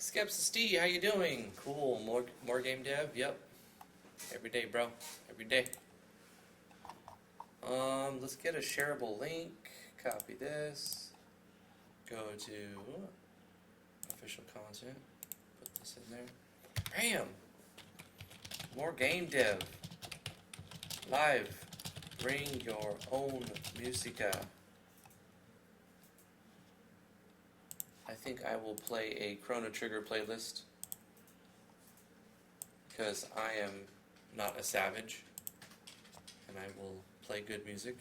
Skepsis, how you doing? Cool. More game dev? Yep. Every day, bro. Every day. Let's get a shareable link. Copy this. Go to official content. Put this in there. Bam! More game dev. Live. Bring your own musica. I think I will play a Chrono Trigger playlist because I am not a savage and I will play good music.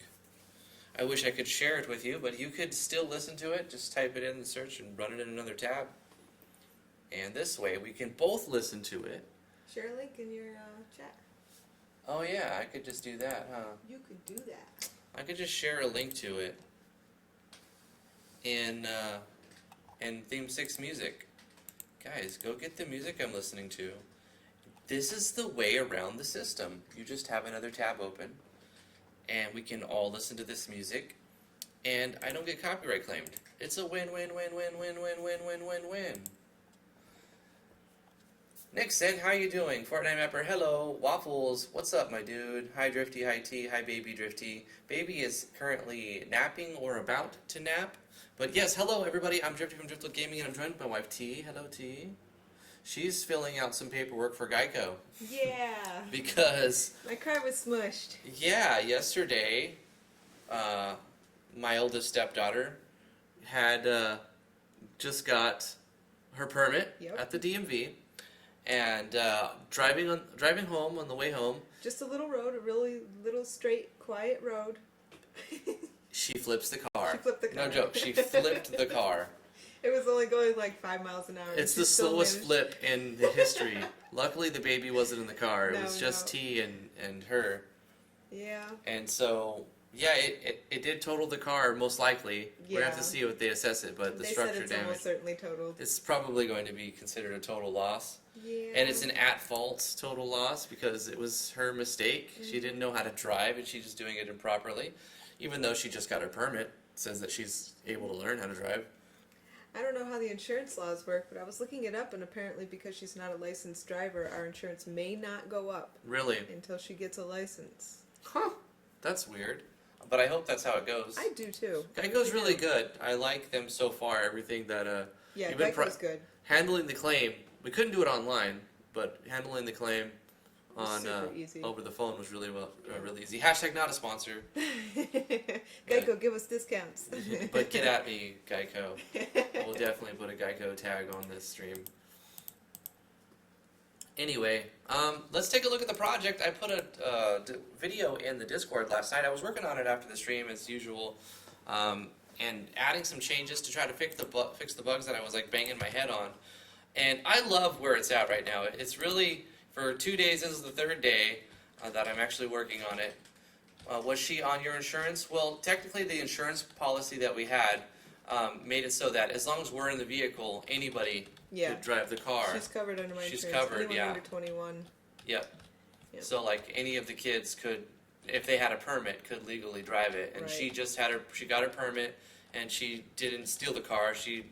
I wish I could share it with you, but you could still listen to it. Just type it in the search and run it in another tab. And this way we can both listen to it. Share a link in your chat. Oh yeah, I could just do that, huh? You could do that. I could just share a link to it in Theme 6 music. Guys, go get the music I'm listening to. This is the way around the system. You just have another tab open, and we can all listen to this music, and I don't get copyright claimed. It's a win-win-win-win-win-win-win-win-win-win. Nixon, how you doing? Fortnite Mapper, hello. Waffles, what's up, my dude? Hi, Drifty, hi, T, hi, Baby Drifty. Baby is currently napping or about to nap. But yes, hello, everybody. I'm Drifty from Driftwood Gaming, and I'm joined by my wife, T. Hello, T. She's filling out some paperwork for Geico. Yeah. Because... my car was smushed. Yeah, yesterday, my oldest stepdaughter had just got her permit at the DMV. And driving home on the way home, just a little road, a really little straight, quiet road. She flips the car. She flipped the car. No joke. She flipped the car. It was only going like 5 miles an hour. It's the slowest flip in the history. Luckily, the baby wasn't in the car. It was just T and her. Yeah. And so, yeah, it did total the car, most likely. Yeah. We have to see what they assess it, but the structure said it's damage. almost certainly totaled. It's probably going to be considered a total loss. Yeah. And it's an at-fault total loss because it was her mistake. Mm-hmm. She didn't know how to drive, and she's just doing it improperly. Even though she just got her permit, it says that she's able to learn how to drive. I don't know how the insurance laws work, but I was looking it up, and apparently because she's not a licensed driver, our insurance may not go up. Really? Until she gets a license. Huh. That's weird. But I hope that's how it goes. I do too. Geico's really good. I like them so far. Everything that yeah, Geico's good. Handling the claim. We couldn't do it online, but handling the claim on over the phone was really really easy. Hashtag not a sponsor. Geico, give us discounts. But get at me, Geico. We'll definitely put a Geico tag on this stream. Anyway, let's take a look at the project. I put a video in the Discord last night. I was working on it after the stream as usual, and adding some changes to try to fix the bugs that I was like banging my head on. And I love where it's at right now. It's really, for 2 days, this is the third day that I'm actually working on it. Was she on your insurance? Well, technically the insurance policy that we had made it so that as long as we're in the vehicle, anybody could drive the car. She's covered under my insurance. She's covered, Anyone under 21. Yep. So like any of the kids could, if they had a permit, could legally drive it. And she just had she got her permit, and she didn't steal the car. She,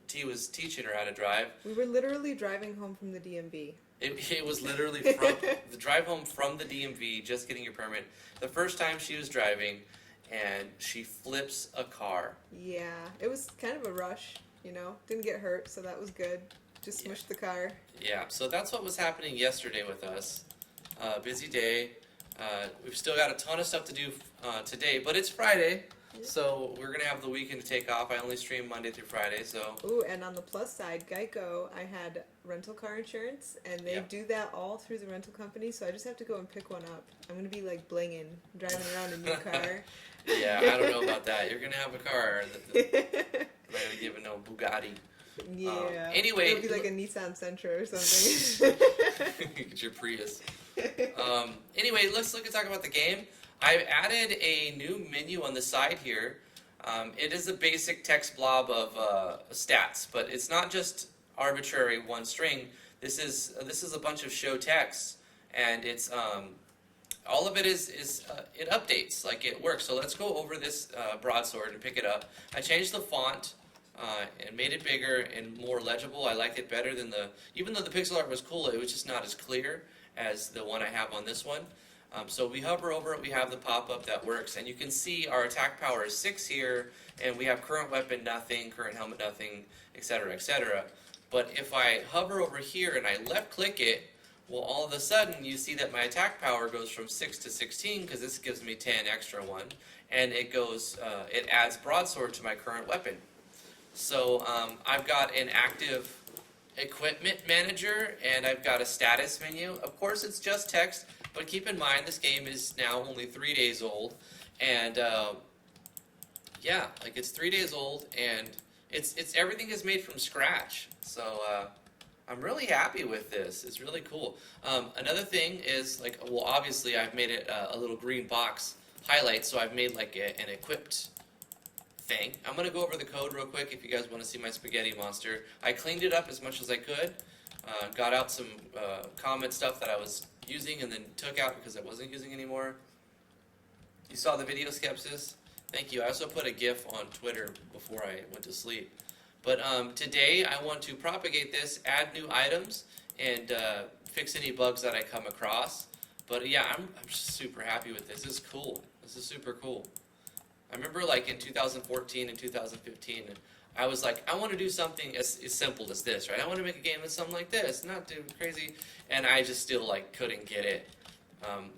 T was teaching her how to drive. We were literally driving home from the DMV. It was literally from the drive home from the DMV, just getting your permit. The first time she was driving, and she flips a car. Yeah, it was kind of a rush, Didn't get hurt, so that was good. Just smushed the car. Yeah, so that's what was happening yesterday with us. Busy day. We've still got a ton of stuff to do today, but it's Friday. So we're going to have the weekend to take off. I only stream Monday through Friday, so... Ooh, and on the plus side, Geico, I had rental car insurance, and they do that all through the rental company, so I just have to go and pick one up. I'm going to be, like, blinging, driving around a new car. Yeah, I don't know about that. You're going to have a car. I'm not going to give it no Bugatti. Yeah. Anyway... It'll be like a Nissan Sentra or something. Get your Prius. Anyway, let's talk about the game. I've added a new menu on the side here. It is a basic text blob of stats, but it's not just arbitrary one string. This is a bunch of show text, and it's all of it is it updates, like it works. So let's go over this broadsword and pick it up. I changed the font and made it bigger and more legible. I liked it better than even though the pixel art was cool, it was just not as clear as the one I have on this one. So we hover over it, we have the pop-up that works, and you can see our attack power is 6 here, and we have current weapon nothing, current helmet nothing, etc., etc. But if I hover over here and I left-click it, well, all of a sudden you see that my attack power goes from 6 to 16, because this gives me 10 extra one, and it adds broadsword to my current weapon. So I've got an active equipment manager, and I've got a status menu. Of course, it's just text, but keep in mind this game is now only 3 days old, and yeah, like it's 3 days old, and it's everything is made from scratch. So I'm really happy with this. It's really cool. Another thing is, like, well, obviously I've made it a little green box highlight, so I've made like an equipped thing. I'm going to go over the code real quick if you guys want to see my spaghetti monster. I cleaned it up as much as I could, got out some common stuff that I was using and then took out because I wasn't using anymore. You saw the video, Skepsis? Thank you. I also put a GIF on Twitter before I went to sleep. But today I want to propagate this, add new items, and fix any bugs that I come across. But yeah, I'm just super happy with this. This is cool. This is super cool. I remember like in 2014 and 2015, I was like, I want to do something as simple as this, right? I want to make a game that's something like this, not too crazy, and I just still like couldn't get it.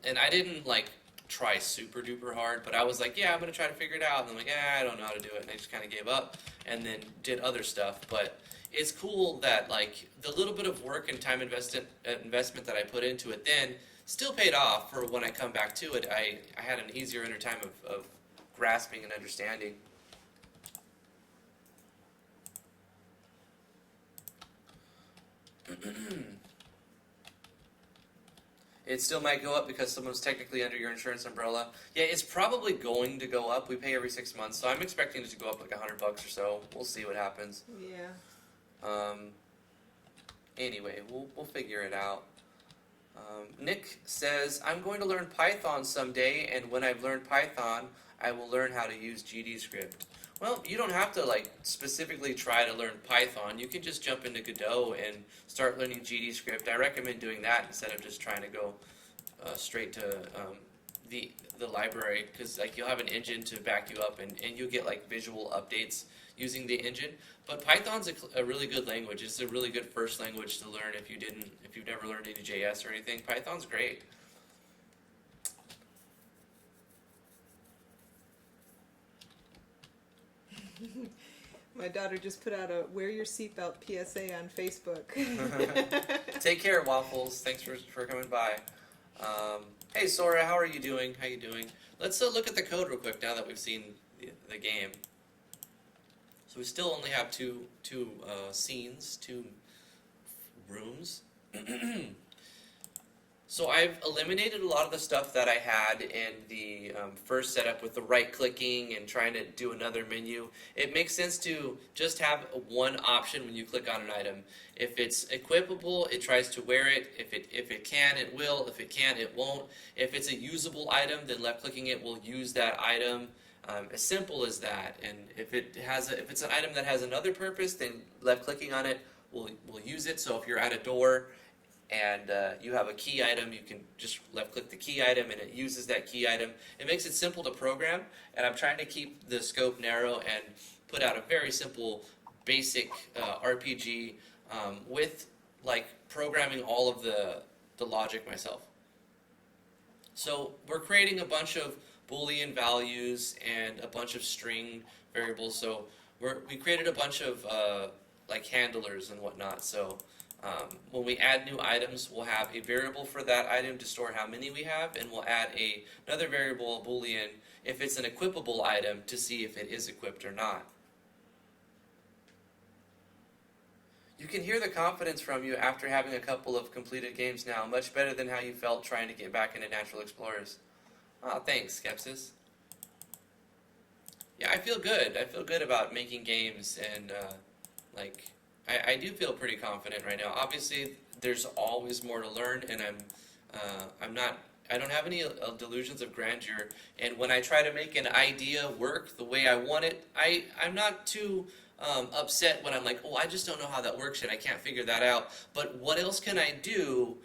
And I didn't like try super duper hard, but I was like, yeah, I'm gonna try to figure it out. And I'm like, I don't know how to do it, and I just kind of gave up, and then did other stuff. But it's cool that like the little bit of work and time investment that I put into it then still paid off. For when I come back to it, I had an easier time of grasping and understanding. It still might go up because someone's technically under your insurance umbrella. Yeah, it's probably going to go up. We pay every 6 months, so I'm expecting it to go up like $100 or so. We'll see what happens. Yeah. Anyway, we'll figure it out. Nick says, I'm going to learn Python someday, and when I've learned Python, I will learn how to use GDScript. Well, you don't have to like specifically try to learn Python. You can just jump into Godot and start learning GDScript. I recommend doing that instead of just trying to go straight to the library, because like you'll have an engine to back you up, and you'll get like visual updates using the engine. But Python's a really good language. It's a really good first language to learn if you've never learned any JS or anything. Python's great. My daughter just put out a wear your seatbelt PSA on Facebook. Take care, Waffles. Thanks for coming by. Hey, Sora, how are you doing? How you doing? Let's look at the code real quick now that we've seen the game. So we still only have two scenes, 2 rooms. So I've eliminated a lot of the stuff that I had in the first setup with the right-clicking and trying to do another menu. It makes sense to just have one option when you click on an item. If it's equipable, it tries to wear it. If it can, it will. If it can't, it won't. If it's a usable item, then left-clicking it will use that item. As simple as that. And if it's an item that has another purpose, then left-clicking on it will use it. So if you're at a door and you have a key item, you can just left-click the key item and it uses that key item. It makes it simple to program, and I'm trying to keep the scope narrow and put out a very simple, basic RPG with like programming all of the logic myself. So we're creating a bunch of Boolean values and a bunch of string variables. So we created a bunch of like handlers and whatnot. So when we add new items, we'll have a variable for that item to store how many we have, and we'll add another variable, a Boolean, if it's an equipable item to see if it is equipped or not. You can hear the confidence from you after having a couple of completed games now, much better than how you felt trying to get back into Natural Explorers. Oh, thanks, Skepsis. Yeah, I feel good. I feel good about making games, and like I do feel pretty confident right now. Obviously, there's always more to learn, and I don't have any delusions of grandeur. And when I try to make an idea work the way I want it, I'm not too upset when I'm like, oh, I just don't know how that works and I can't figure that out. But what else can I do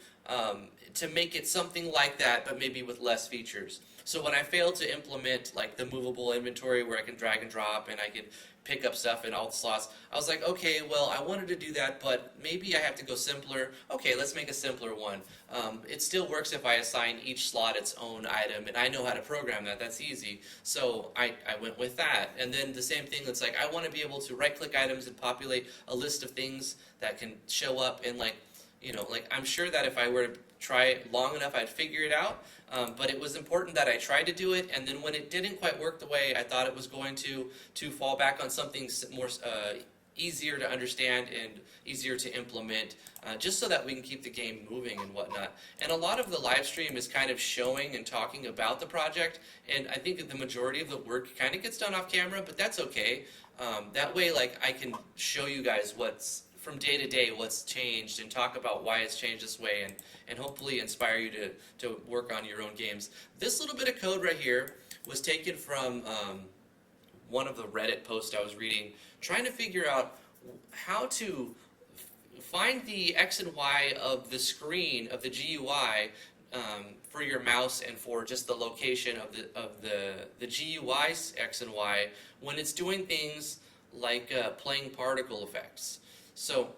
to make it something like that, but maybe with less features? So when I failed to implement like the movable inventory where I can drag and drop and I can pick up stuff in all the slots, I was like, okay, well, I wanted to do that, but maybe I have to go simpler. Okay, let's make a simpler one. It still works if I assign each slot its own item, and I know how to program that. That's easy. So I went with that. And then the same thing, it's like I want to be able to right-click items and populate a list of things that can show up in like, like I'm sure that if I were to try it long enough, I'd figure it out. But it was important that I tried to do it, and then when it didn't quite work the way I thought it was going to fall back on something more easier to understand and easier to implement, just so that we can keep the game moving and whatnot. And a lot of the live stream is kind of showing and talking about the project, and I think that the majority of the work kind of gets done off camera, but that's okay. That way, like, I can show you guys what's from day to day what's changed and talk about why it's changed this way, and hopefully inspire you to work on your own games. This little bit of code right here was taken from one of the Reddit posts I was reading, trying to figure out how to find the X and Y of the screen of the GUI for your mouse and for just the location of the GUI's X and Y when it's doing things like playing particle effects. So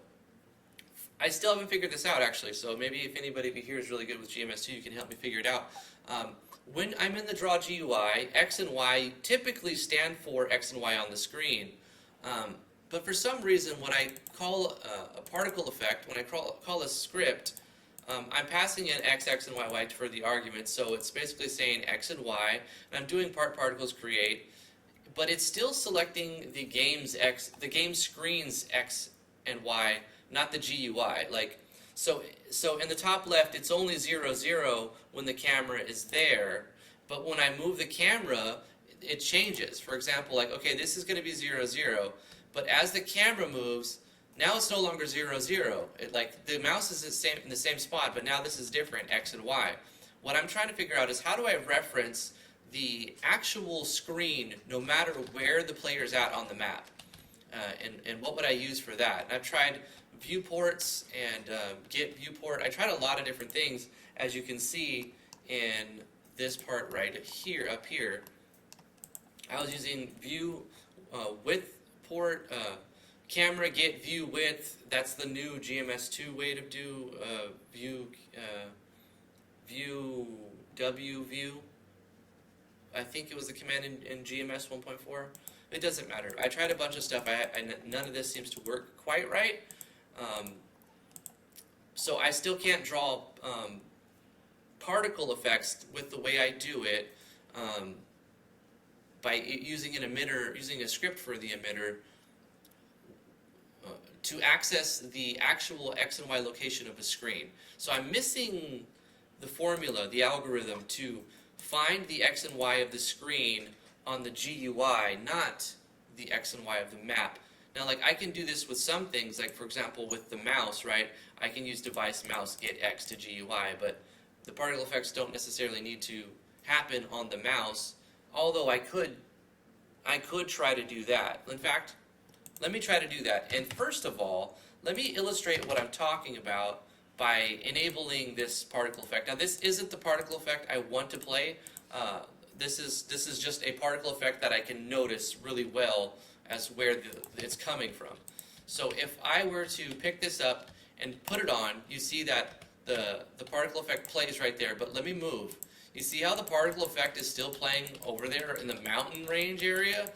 I still haven't figured this out, actually, so maybe if anybody here is really good with GMS2, you can help me figure it out. When I'm in the draw GUI, X and Y typically stand for X and Y on the screen. But for some reason, when I call a particle effect, when I call a script, I'm passing in X, and Y for the argument, so it's basically saying X and Y, and I'm doing particles create, but it's still selecting the game screen's X and Y, not the GUI. Like, so in the top left, it's only 0, 0 when the camera is there, but when I move the camera, it changes. For example, like, okay, this is going to be 0, 0, but as the camera moves, now it's no longer 0, 0. Like, the mouse is in the same spot, but now this is different, X and Y. What I'm trying to figure out is how do I reference the actual screen no matter where the player's at on the map? And what would I use for that? And I've tried viewports and get viewport. I tried a lot of different things, as you can see in this part right here, up here. I was using view width port, camera get view width. That's the new GMS2 way to do view view. I think it was the command in GMS 1.4. It doesn't matter. I tried a bunch of stuff. None of this seems to work quite right. So I still can't draw particle effects with the way I do it by using an emitter, using a script for the emitter to access the actual X and Y location of a screen. So I'm missing the formula, the algorithm to find the X and Y of the screen on the GUI, not the X and Y of the map. Now, like, I can do this with some things, like, for example, with the mouse, right? I can use device mouse get X to GUI, but the particle effects don't necessarily need to happen on the mouse, although I could try to do that. In fact, let me try to do that. And first of all, let me illustrate what I'm talking about by enabling this particle effect. Now, this isn't the particle effect I want to play. This is just a particle effect that I can notice really well as where it's coming from. So if I were to pick this up and put it on, you see that the particle effect plays right there, but let me move. You see how the particle effect is still playing over there in the mountain range area?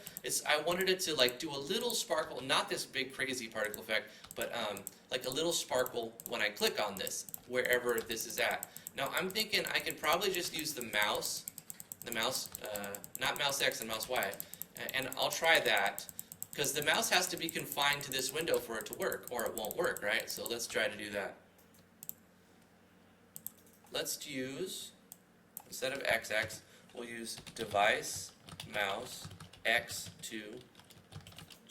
I wanted it to like do a little sparkle, not this big crazy particle effect, but like a little sparkle when I click on this, wherever this is at. Now I'm thinking I could probably just use the mouse, not mouse X and mouse Y, and I'll try that, because the mouse has to be confined to this window for it to work, or it won't work, right? So let's try to do that. Let's use, instead of XX, we'll use device, mouse, X to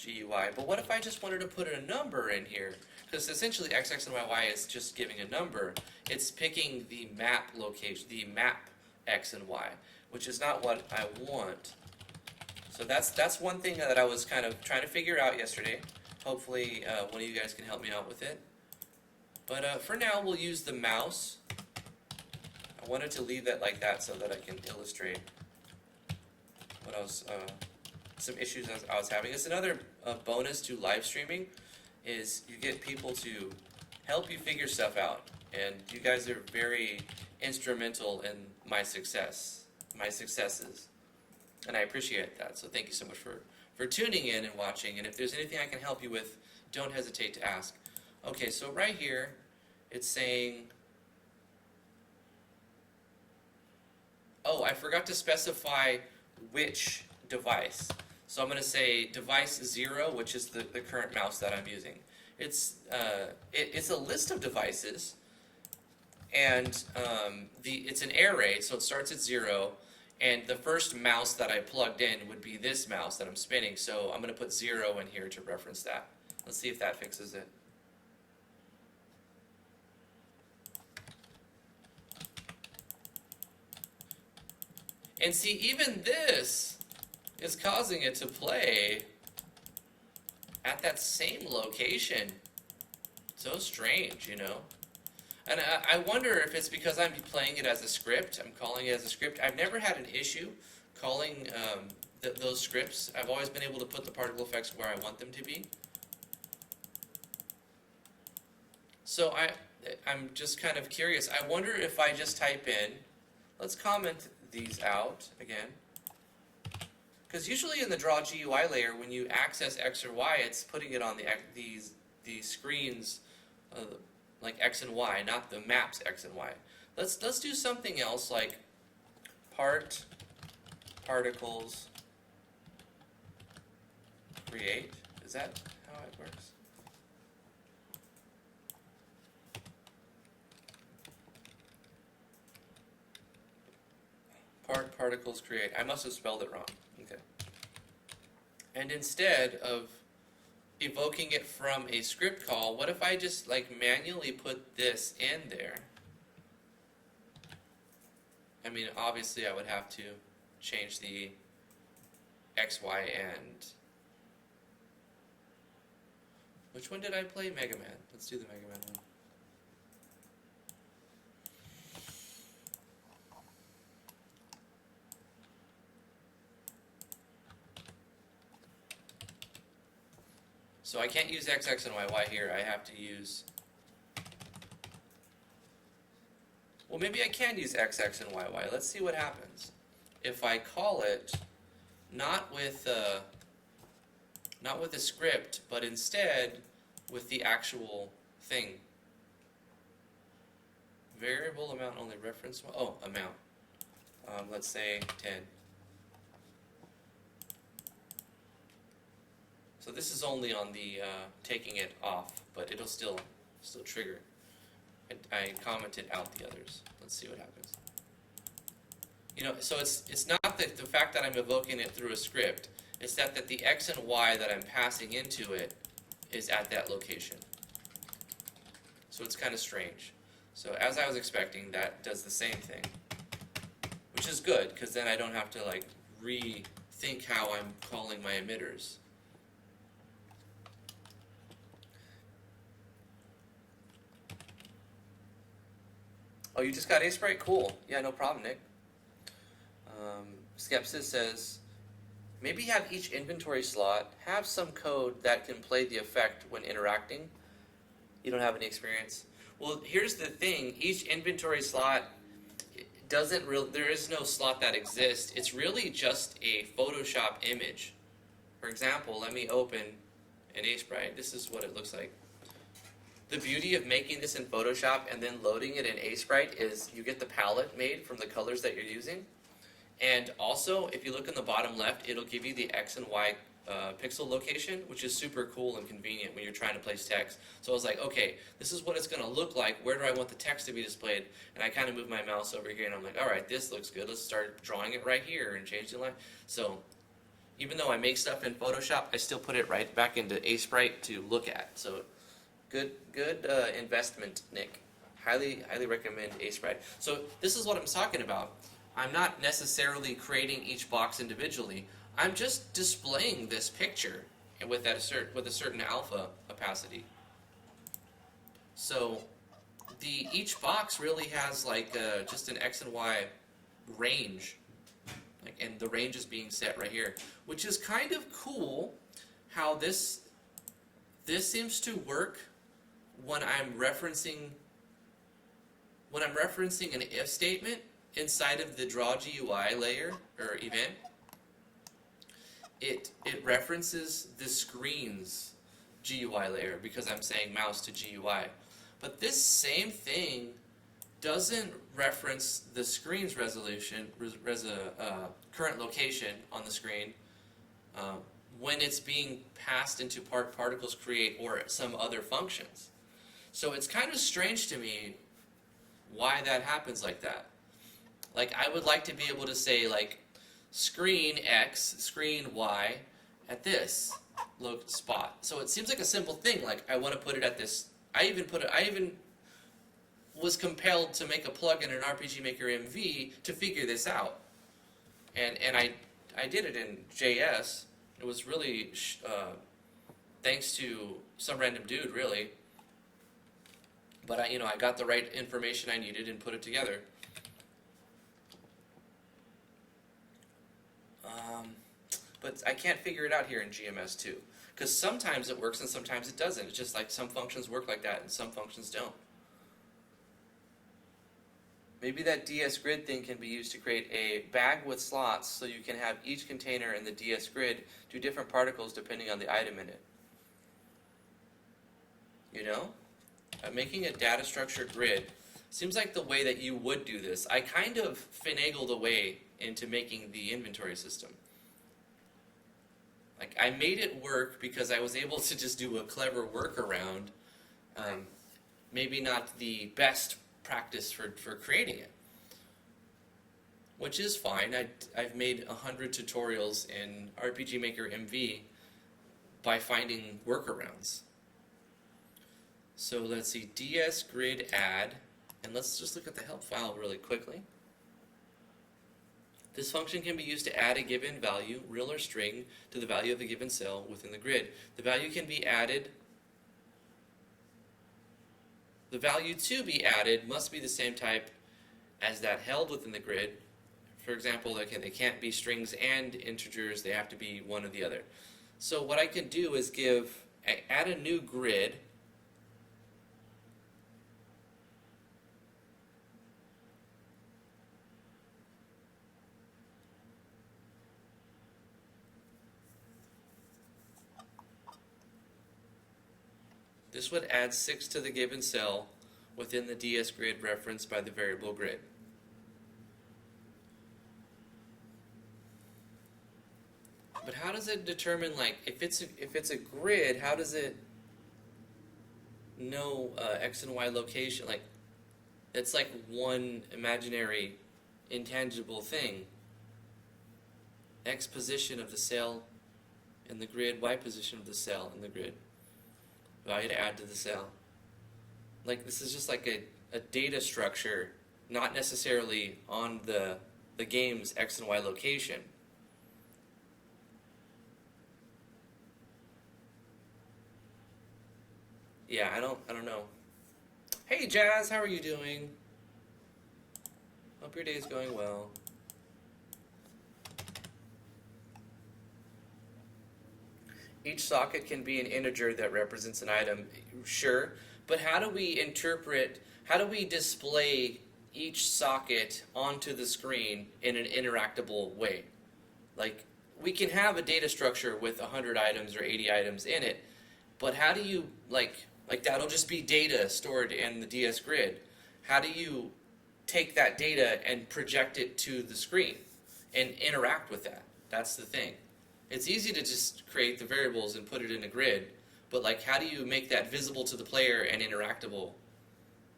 GUI. But what if I just wanted to put a number in here? Because essentially XX and YY is just giving a number. It's picking the map location, the map X and Y, which is not what I want. So that's one thing that I was kind of trying to figure out yesterday. Hopefully one of you guys can help me out with it. But for now, we'll use the mouse. I wanted to leave that like that so that I can illustrate what I was, some issues I was having. It's another bonus to live streaming, is you get people to help you figure stuff out, and you guys are very instrumental in my successes, and I appreciate that. So thank you so much for tuning in and watching. And if there's anything I can help you with, don't hesitate to ask. Okay, so right here, it's saying, oh, I forgot to specify which device. So I'm going to say device 0, which is the current mouse that I'm using. It's a list of devices, and it's an array, so it starts at 0, and the first mouse that I plugged in would be this mouse that I'm spinning, so I'm going to put 0 in here to reference that. Let's see if that fixes it. And see, even this is causing it to play at that same location. So strange, you know? And I wonder if it's because I'm playing it as a script. I'm calling it as a script. I've never had an issue calling those scripts. I've always been able to put the particle effects where I want them to be. So I'm just kind of curious. I wonder if I just type in, let's comment these out again. Because usually in the Draw GUI layer, when you access X or Y, it's putting it on these screens like X and Y, not the maps X and Y. Let's do something else like particles create. Is that how it works? Particles create. I must have spelled it wrong. Okay. And instead of evoking it from a script call, what if I just like manually put this in there? I mean, obviously I would have to change the X, Y, and... Which one did I play? Mega Man. Let's do the Mega Man one. So I can't use X, X, and Y, Y here. I have to use... Well, maybe I can use X, X, and Y, Y. Let's see what happens. If I call it not with a script, but instead with the actual thing. Variable amount only reference... Oh, amount. Let's say 10. So this is only on the taking it off, but it'll still trigger. I commented out the others. Let's see what happens. You know, so it's not that the fact that I'm evoking it through a script. It's that the X and Y that I'm passing into it is at that location. So it's kind of strange. So as I was expecting, that does the same thing, which is good because then I don't have to like rethink how I'm calling my emitters. Oh, you just got A-Sprite? Cool. Yeah, no problem, Nick. Skepsis says, maybe have each inventory slot have some code that can play the effect when interacting. You don't have any experience? Well, here's the thing. Each inventory slot there is no slot that exists. It's really just a Photoshop image. For example, let me open an A-Sprite. This is what it looks like. The beauty of making this in Photoshop and then loading it in A-Sprite is you get the palette made from the colors that you're using. And also, if you look in the bottom left, it'll give you the X and Y pixel location, which is super cool and convenient when you're trying to place text. So I was like, okay, this is what it's going to look like. Where do I want the text to be displayed? And I kind of moved my mouse over here, and I'm like, all right, this looks good. Let's start drawing it right here and change the line. So even though I make stuff in Photoshop, I still put it right back into A-Sprite to look at. So good investment, Nick. Highly recommend A-Sprite. So this is what I'm talking about. I'm not necessarily creating each box individually. I'm just displaying this picture with a certain alpha opacity. So each box really has like just an X and Y range, and the range is being set right here, which is kind of cool. How this seems to work when I'm referencing an if statement inside of the draw GUI layer or event. It references the screen's GUI layer because I'm saying mouse to GUI. But this same thing doesn't reference the screen's resolution, current location on the screen when it's being passed into particles create or some other functions. So it's kind of strange to me why that happens like that. Like, I would like to be able to say like screen X, screen Y at this spot. So it seems like a simple thing. Like, I want to put it at this. I even was compelled to make a plugin in RPG Maker MV to figure this out. And I did it in JS. It was really thanks to some random dude, really. But I got the right information I needed and put it together. But I can't figure it out here in GMS2. Because sometimes it works and sometimes it doesn't. It's just like some functions work like that and some functions don't. Maybe that DS grid thing can be used to create a bag with slots so you can have each container in the DS grid do different particles depending on the item in it. You know? Making a data structure grid seems like the way that you would do this. I kind of finagled a way into making the inventory system. Like, I made it work because I was able to just do a clever workaround. Maybe not the best practice for creating it, which is fine. I've made 100 tutorials in RPG Maker MV by finding workarounds. So let's see, DS grid add, and let's just look at the help file really quickly. This function can be used to add a given value, real or string, to the value of the given cell within the grid. The value can be added. The value to be added must be the same type as that held within the grid. For example, they can't be strings and integers, they have to be one or the other. So what I can do is add a new grid. This would add 6 to the given cell within the DS grid referenced by the variable grid. But how does it determine, like, if it's a grid, how does it know X and Y location? Like, it's like one imaginary, intangible thing. X position of the cell in the grid, Y position of the cell in the grid. Value to add to the cell. Like, this is just like a data structure, not necessarily on the game's X and Y location. Yeah, I don't know. Hey Jazz, how are you doing? Hope your day's going well. Each socket can be an integer that represents an item, sure, but how do we display each socket onto the screen in an interactable way? Like, we can have a data structure with 100 items or 80 items in it, but how do you, like that'll just be data stored in the DS grid. How do you take that data and project it to the screen and interact with that? That's the thing. It's easy to just create the variables and put it in a grid, but like, how do you make that visible to the player and interactable?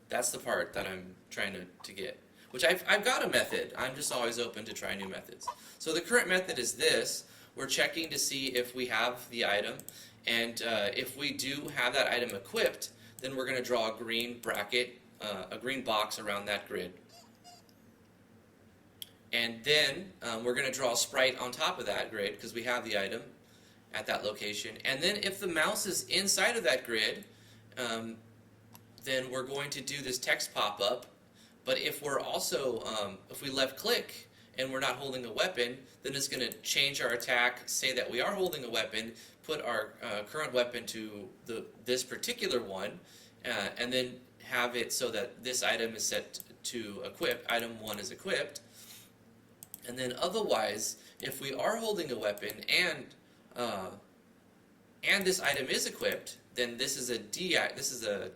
That's the part that I'm trying to get. Which I've got a method. I'm just always open to try new methods. So the current method is this. We're checking to see if we have the item, and if we do have that item equipped, then we're going to draw a green bracket, a green box around that grid. And then we're going to draw a sprite on top of that grid because we have the item at that location. And then if the mouse is inside of that grid, then we're going to do this text pop-up. But if we're also, if we left click and we're not holding a weapon, then it's going to change our attack, say that we are holding a weapon, put our current weapon to this particular one, and then have it so that this item is set to equip, item 1 is equipped. And then otherwise, if we are holding a weapon and this item is equipped, then this is a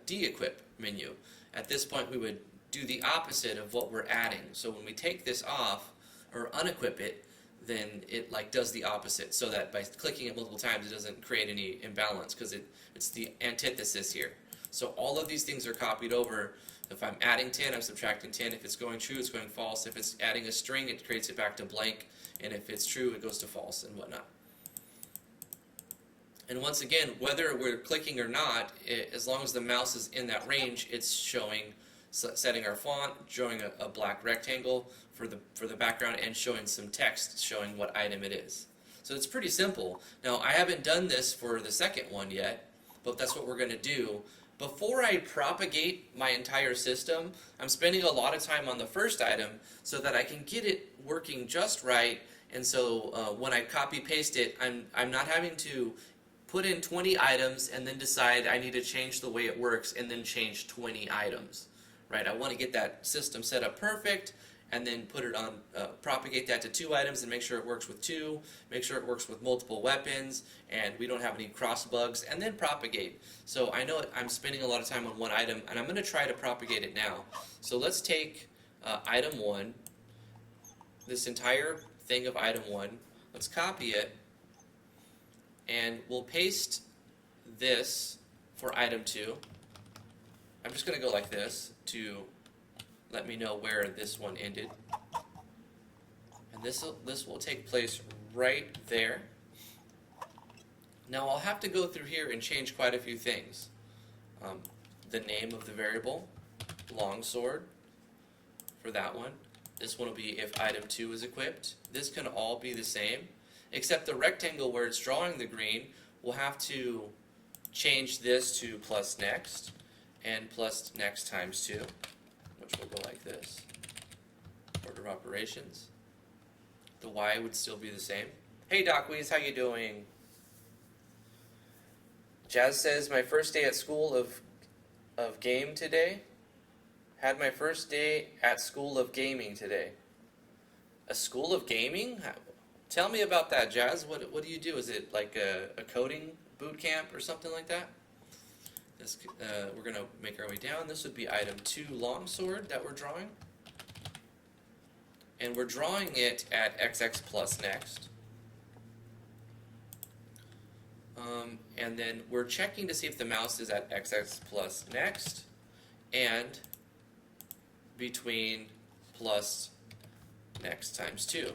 de-equip menu. At this point, we would do the opposite of what we're adding. So when we take this off or unequip it, then it like does the opposite. So that by clicking it multiple times, it doesn't create any imbalance because it's the antithesis here. So all of these things are copied over. If I'm adding 10, I'm subtracting 10. If it's going true, it's going false. If it's adding a string, it creates it back to blank. And if it's true, it goes to false and whatnot. And once again, whether we're clicking or not, as long as the mouse is in that range, it's showing, setting our font, showing a black rectangle for the background, and showing some text showing what item it is. So it's pretty simple. Now, I haven't done this for the second one yet, but that's what we're going to do. Before I propagate my entire system, I'm spending a lot of time on the first item so that I can get it working just right. And so when I copy paste it, I'm not having to put in 20 items and then decide I need to change the way it works and then change 20 items. Right? I want to get that system set up perfect and then put it on, propagate that to 2 items and make sure it works with 2, make sure it works with multiple weapons, and we don't have any cross bugs, and then propagate. So I know I'm spending a lot of time on one item, and I'm going to try to propagate it now. So let's take item 1, this entire thing of item 1, let's copy it, and we'll paste this for item 2. I'm just going to go like this to let me know where this one ended. And this will take place right there. Now I'll have to go through here and change quite a few things. The name of the variable, longsword, for that one. This one will be if item 2 is equipped. This can all be the same, except the rectangle where it's drawing the green, we'll have to change this to plus next, and plus next times 2. Which will go like this. Order of operations. The Y would still be the same. Hey Docweez, how you doing? Jazz says, my first day at school of game today. Had my first day at school of gaming today. A school of gaming? Tell me about that, Jazz. What do you do? Is it like a coding boot camp or something like that? This, we're going to make our way down. This would be item 2 longsword that we're drawing. And we're drawing it at XX plus next. And then we're checking to see if the mouse is at XX plus next and between plus next times 2.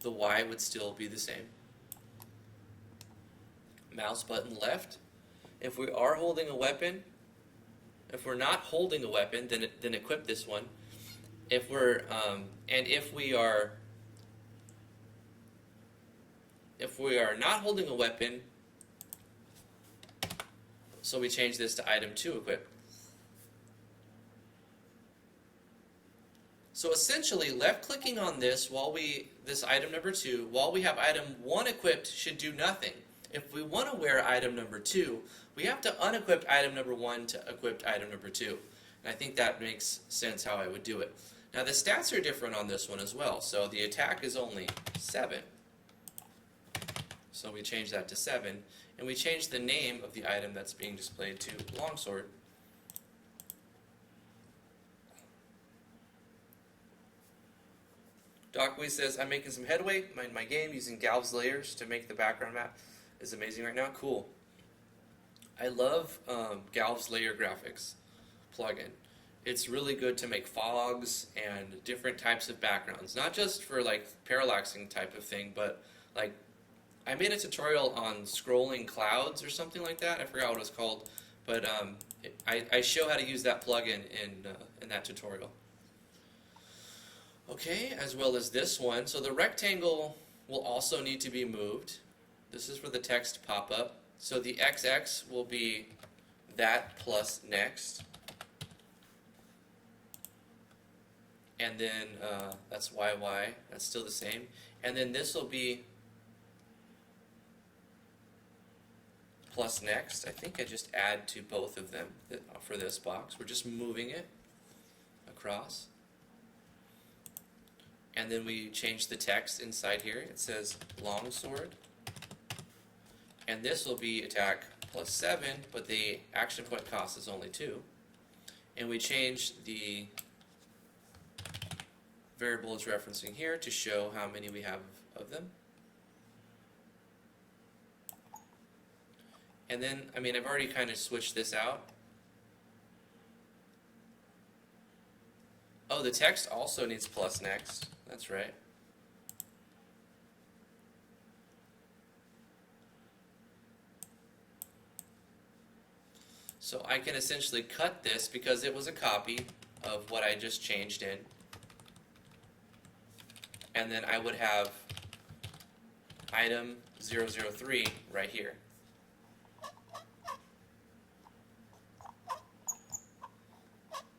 The Y would still be the same. Mouse button left. If we are holding a weapon, if we're not holding a weapon, then equip this one. If we're and if we are not holding a weapon, so we change this to item 2 equip. So essentially, left clicking on this this item number 2, while we have item 1 equipped, should do nothing. If we want to wear item number 2, we have to unequip item number 1 to equip item number 2. And I think that makes sense how I would do it. Now the stats are different on this one as well. So the attack is only 7. So we change that to 7. And we change the name of the item that's being displayed to longsword. Docweez says, I'm making some headway in my game using Galv's layers to make the background map. Is amazing right now. Cool. I love Galv's layer graphics plugin. It's really good to make fogs and different types of backgrounds, not just for like parallaxing type of thing, but like I made a tutorial on scrolling clouds or something like that. I forgot what it was called, but I show how to use that plugin in that tutorial. Okay, as well as this one. So the rectangle will also need to be moved. This is for the text pop-up. So the XX will be that plus next. And then that's YY, that's still the same. And then this will be plus next. I think I just add to both of them for this box. We're just moving it across. And then we change the text inside here. It says longsword. And this will be attack plus 7, but the action point cost is only 2. And we change the variable it's referencing here to show how many we have of them. And then, I mean, I've already kind of switched this out. Oh, the text also needs plus next. That's right. So I can essentially cut this because it was a copy of what I just changed in. And then I would have item 003 right here.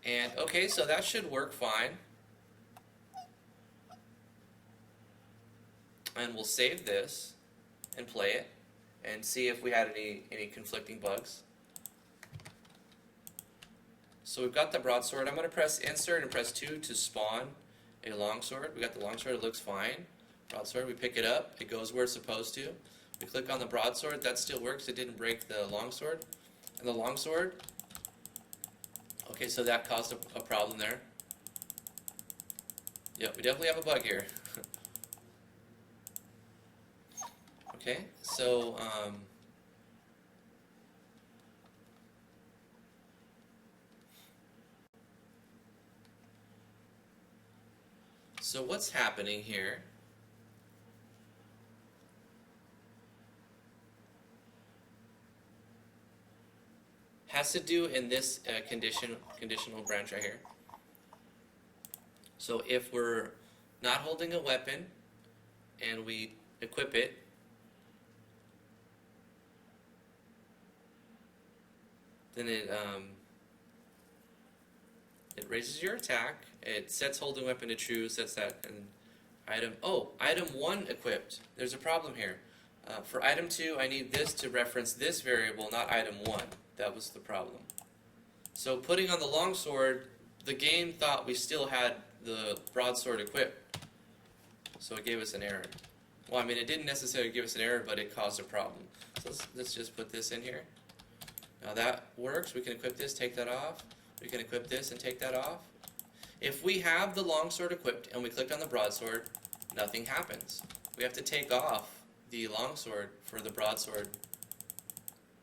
And okay, so that should work fine. And we'll save this and play it and see if we had any conflicting bugs. So we've got the broadsword. I'm going to press insert and press 2 to spawn a longsword. We got the longsword, it looks fine. Broadsword, we pick it up, it goes where it's supposed to. We click on the broadsword, that still works, it didn't break the longsword. And the longsword, okay, so that caused a problem there. Yep, we definitely have a bug here. Okay, so so what's happening here? Has to do in this conditional branch right here. So if we're not holding a weapon and we equip it, then it raises your attack. It sets holding weapon to true, sets that and item. Oh, item 1 equipped. There's a problem here. For item 2, I need this to reference this variable, not item 1. That was the problem. So putting on the longsword, the game thought we still had the broadsword equipped. So it gave us an error. Well, I mean, it didn't necessarily give us an error, but it caused a problem. So let's just put this in here. Now that works. We can equip this, take that off. We can equip this and take that off. If we have the longsword equipped and we click on the broadsword, nothing happens. We have to take off the longsword for the broadsword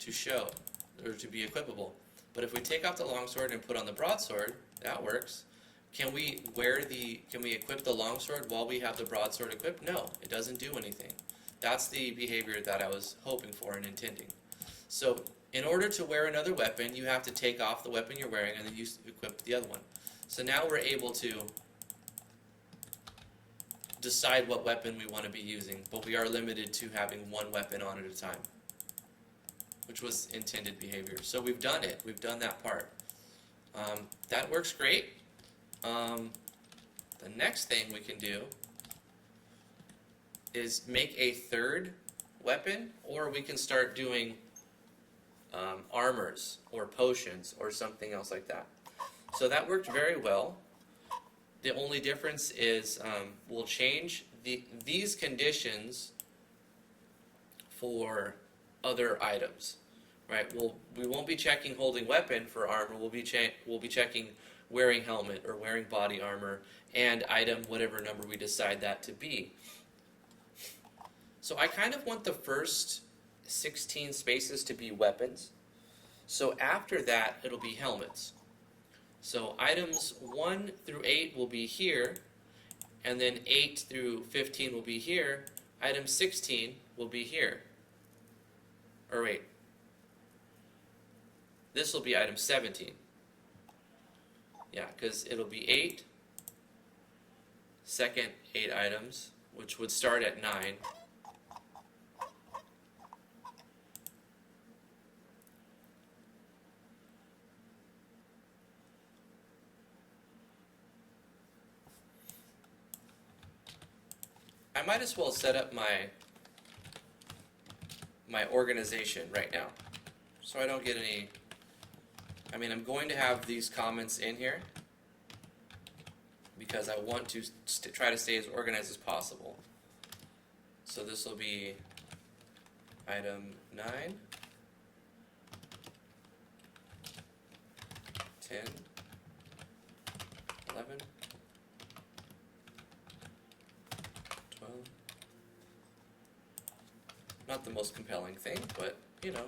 to show, or to be equipable. But if we take off the longsword and put on the broadsword, that works. Can we equip the longsword while we have the broadsword equipped? No, it doesn't do anything. That's the behavior that I was hoping for and intending. So in order to wear another weapon, you have to take off the weapon you're wearing and then you equip the other one. So now we're able to decide what weapon we want to be using, but we are limited to having one weapon on at a time, which was intended behavior. So we've done it. We've done that part. That works great. The next thing we can do is make a third weapon, or we can start doing armors or potions or something else like that. So that worked very well. The only difference is we'll change these conditions for other items, right? We won't be checking holding weapon for armor. We'll be checking wearing helmet or wearing body armor and item whatever number we decide that to be. So I kind of want the first 16 spaces to be weapons. So after that, it'll be helmets. So items 1 through 8 will be here, and then 8 through 15 will be here. Item 16 will be here. Or wait. This will be item 17. Yeah, because it'll be 8, second 8 items, which would start at 9. I might as well set up my organization right now, so I don't get any. I mean, I'm going to have these comments in here because I want to try to stay as organized as possible. So this will be item 9, 10, 11, 12. Not the most compelling thing, but you know,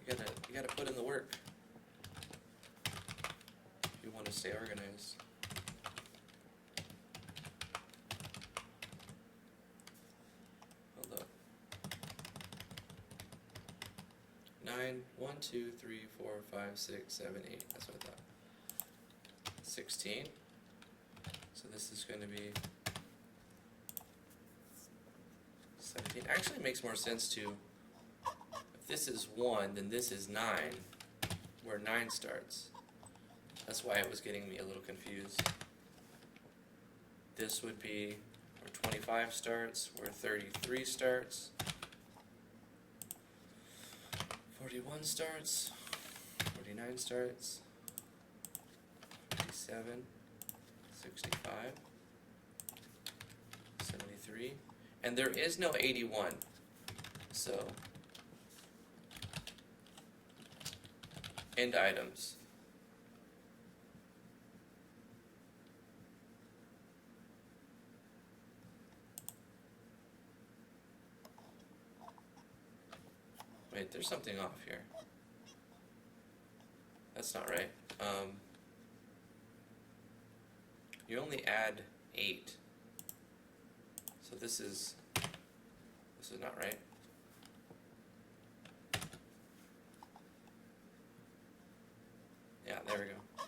you gotta put in the work if you want to stay organized. Hold up. 9, 1, 2, 3, 4, 5, 6, 7, 8. That's what I thought. 16. So this is going to be 17. Actually makes more sense to, if this is 1, then this is 9, where 9 starts. That's why it was getting me a little confused. This would be where 25 starts, where 33 starts, 41 starts, 49 starts, 57, 65, 73. And there is no 81, so end items. Wait, there's something off here. That's not right. You only add 8. So this is not right. Yeah, there we go.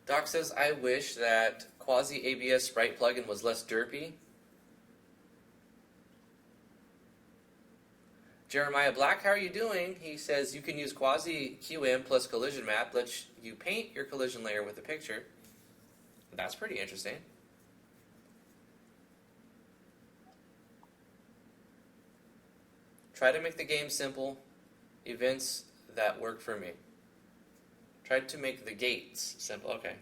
Doc says, I wish that Quasi ABS Sprite plugin was less derpy. Jeremiah Black, how are you doing? He says you can use Quasi QM plus collision map, lets you paint your collision layer with a picture. That's pretty interesting. Try to make the game simple. Events that work for me. Tried to make the gates simple. Okay.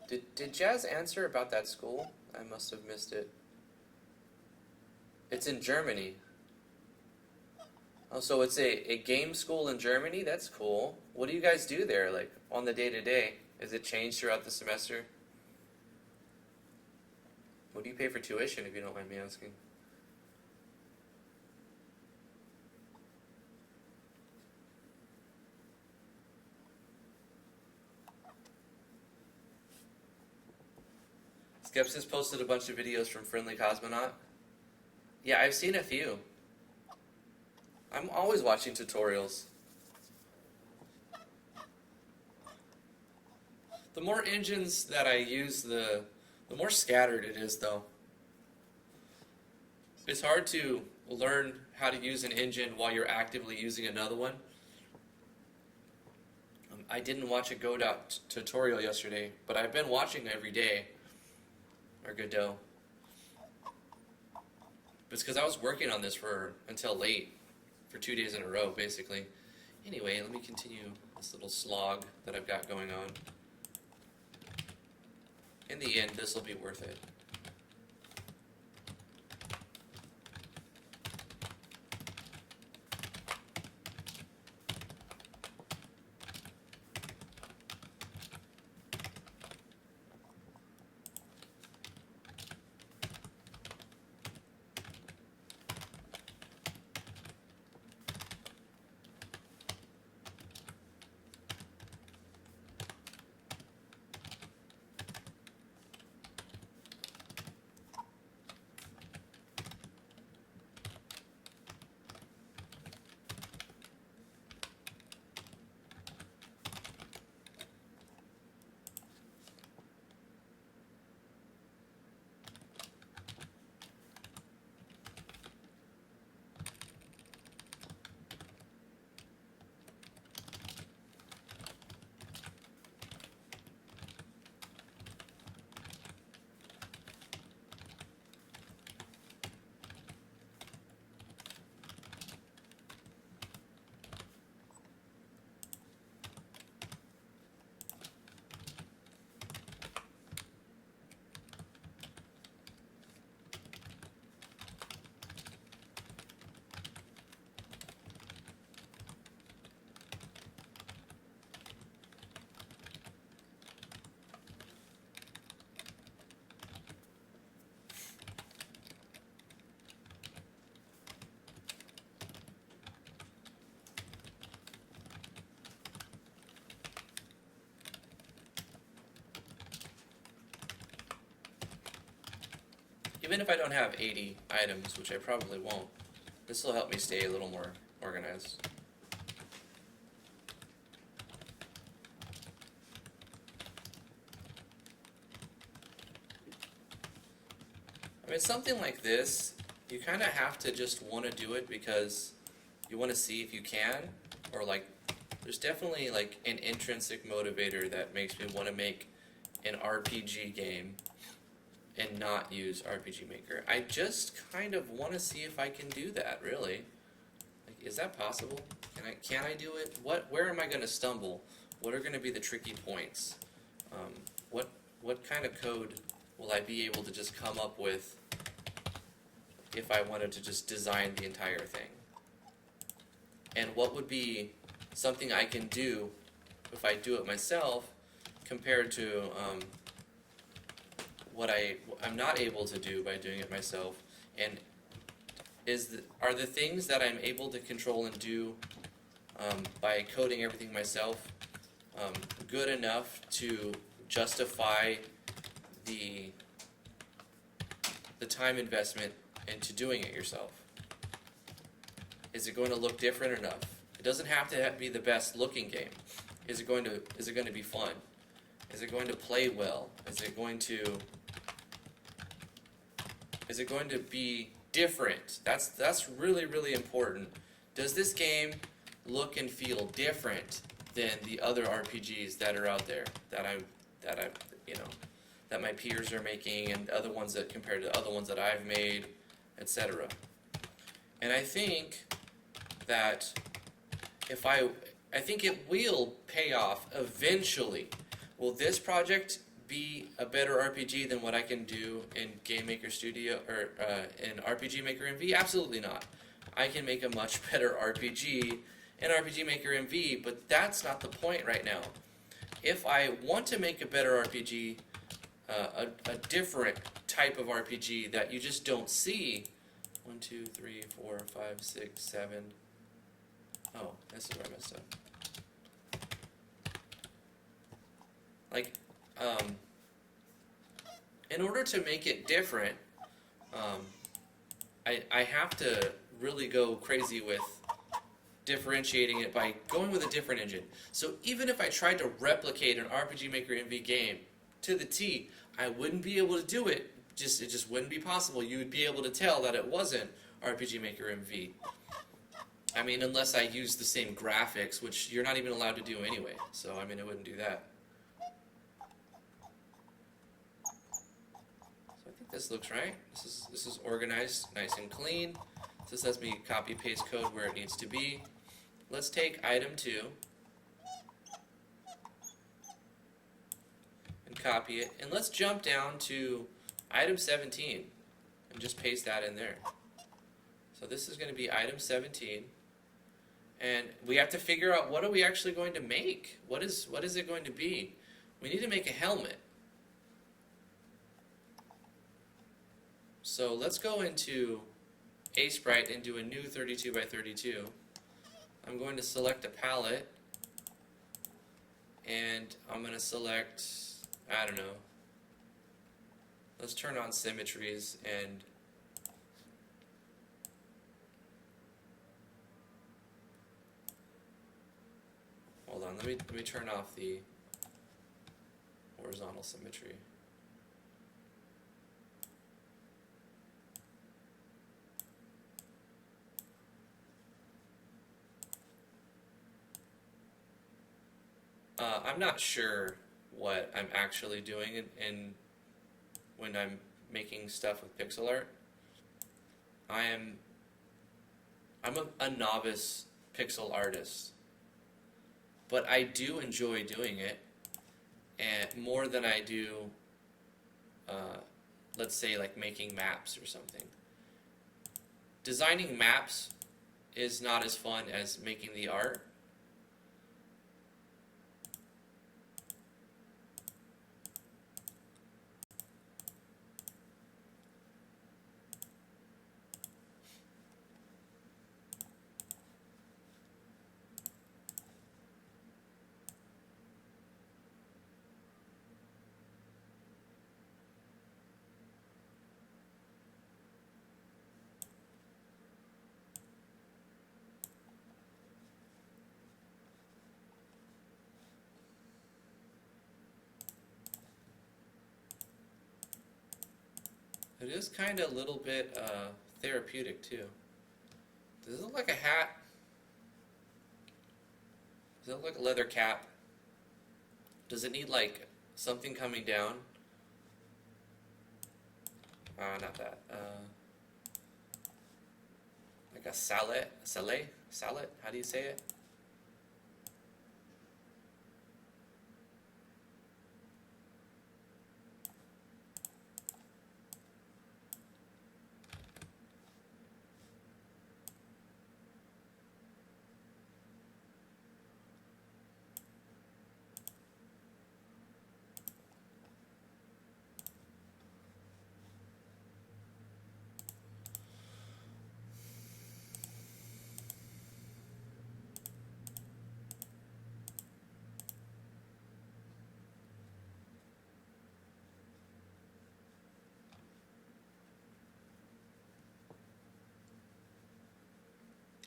Did Jazz answer about that school? I must have missed it. It's in Germany. Oh, so it's a game school in Germany? That's cool. What do you guys do there, like, on the day-to-day? Is it changed throughout the semester? What do you pay for tuition, if you don't mind me asking? Skepsis posted a bunch of videos from Friendly Cosmonaut. Yeah, I've seen a few. I'm always watching tutorials. The more engines that I use, the more scattered it is, though. It's hard to learn how to use an engine while you're actively using another one. I didn't watch a Godot tutorial yesterday, but I've been watching every day, or Godot. It's because I was working on this until late, for 2 days in a row, basically. Anyway, let me continue this little slog that I've got going on. In the end, this will be worth it. even if I don't have 80 items, which I probably won't, this will help me stay a little more organized. I mean, something like this, you kind of have to just want to do it because you want to see if you can, or like, there's definitely like an intrinsic motivator that makes me want to make an RPG game and not use RPG Maker. I just kind of want to see if I can do that, really. Like, is that possible? Can I do it? Where am I going to stumble? What are going to be the tricky points? What kind of code will I be able to just come up with if I wanted to just design the entire thing? And what would be something I can do if I do it myself compared to what I'm not able to do by doing it myself? And are the things that I'm able to control and do by coding everything myself good enough to justify the time investment into doing it yourself? Is it going to look different enough? It doesn't have to be the best looking game. Is it going to be fun? Is it going to play well? Is it going to be different? That's really, really important. Does this game look and feel different than the other RPGs that are out there that my peers are making, and other ones that compared to other ones that I've made, etc. And I think that I think it will pay off eventually. Will this project be a better RPG than what I can do in GameMaker Studio or in RPG Maker MV? Absolutely not. I can make a much better RPG in RPG Maker MV, but that's not the point right now. If I want to make a better RPG, a different type of RPG that you just don't see. 1, 2, 3, 4, 5, 6, 7. Oh, this is where I messed up. Like, in order to make it different, I have to really go crazy with differentiating it by going with a different engine. So even if I tried to replicate an RPG Maker MV game to the T, I wouldn't be able to do it. It just wouldn't be possible. You would be able to tell that it wasn't RPG Maker MV. I mean, unless I use the same graphics, which you're not even allowed to do anyway. So, I mean, I wouldn't do that. So I think this looks right. This is organized, nice and clean. This lets me copy paste code where it needs to be. Let's take item 2 and copy it, and let's jump down to item 17 and just paste that in there. So this is going to be item 17, and we have to figure out what are we actually going to make. What is it going to be? We need to make a helmet. So let's go into Sprite and do a new 32 by 32. I'm going to select a palette, and I'm going to select, I don't know, let's turn on symmetries, and hold on, let me turn off the horizontal symmetry. I'm not sure what I'm actually doing when I'm making stuff with pixel art. I'm a novice pixel artist, but I do enjoy doing it, and more than I do, let's say, like making maps or something. Designing maps is not as fun as making the art. it is kind of a little bit therapeutic too. Does it look like a hat? Does it look like a leather cap? Does it need like something coming down? Not that. Like a sallet? How do you say it?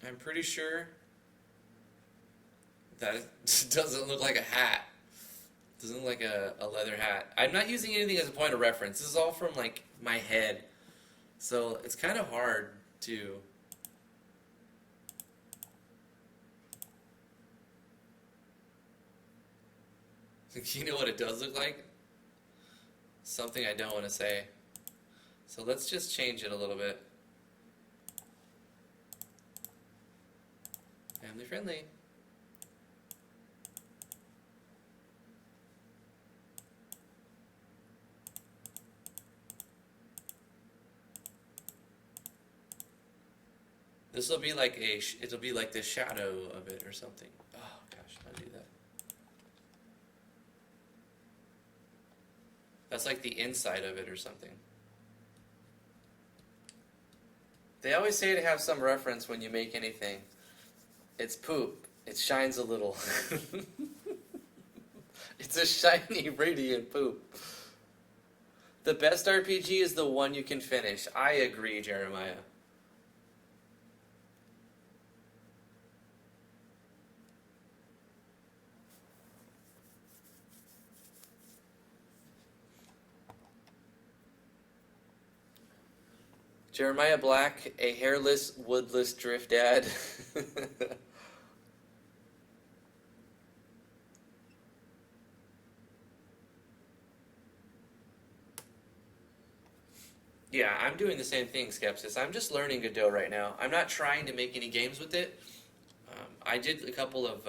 I'm pretty sure that it doesn't look like a hat. It doesn't look like a leather hat. I'm not using anything as a point of reference. This is all from like my head. So it's kind of hard to... You know what it does look like? Something I don't want to say. So let's just change it a little bit. Family friendly. This will be like it'll be like the shadow of it or something. Oh gosh, how do I do that? That's like the inside of it or something. They always say to have some reference when you make anything. It's poop. It shines a little. It's a shiny, radiant poop. The best RPG is the one you can finish. I agree, Jeremiah. Jeremiah Black, a hairless, woodless drift dad. Yeah, I'm doing the same thing, Skepsis. I'm just learning Godot right now. I'm not trying to make any games with it. I did a couple of...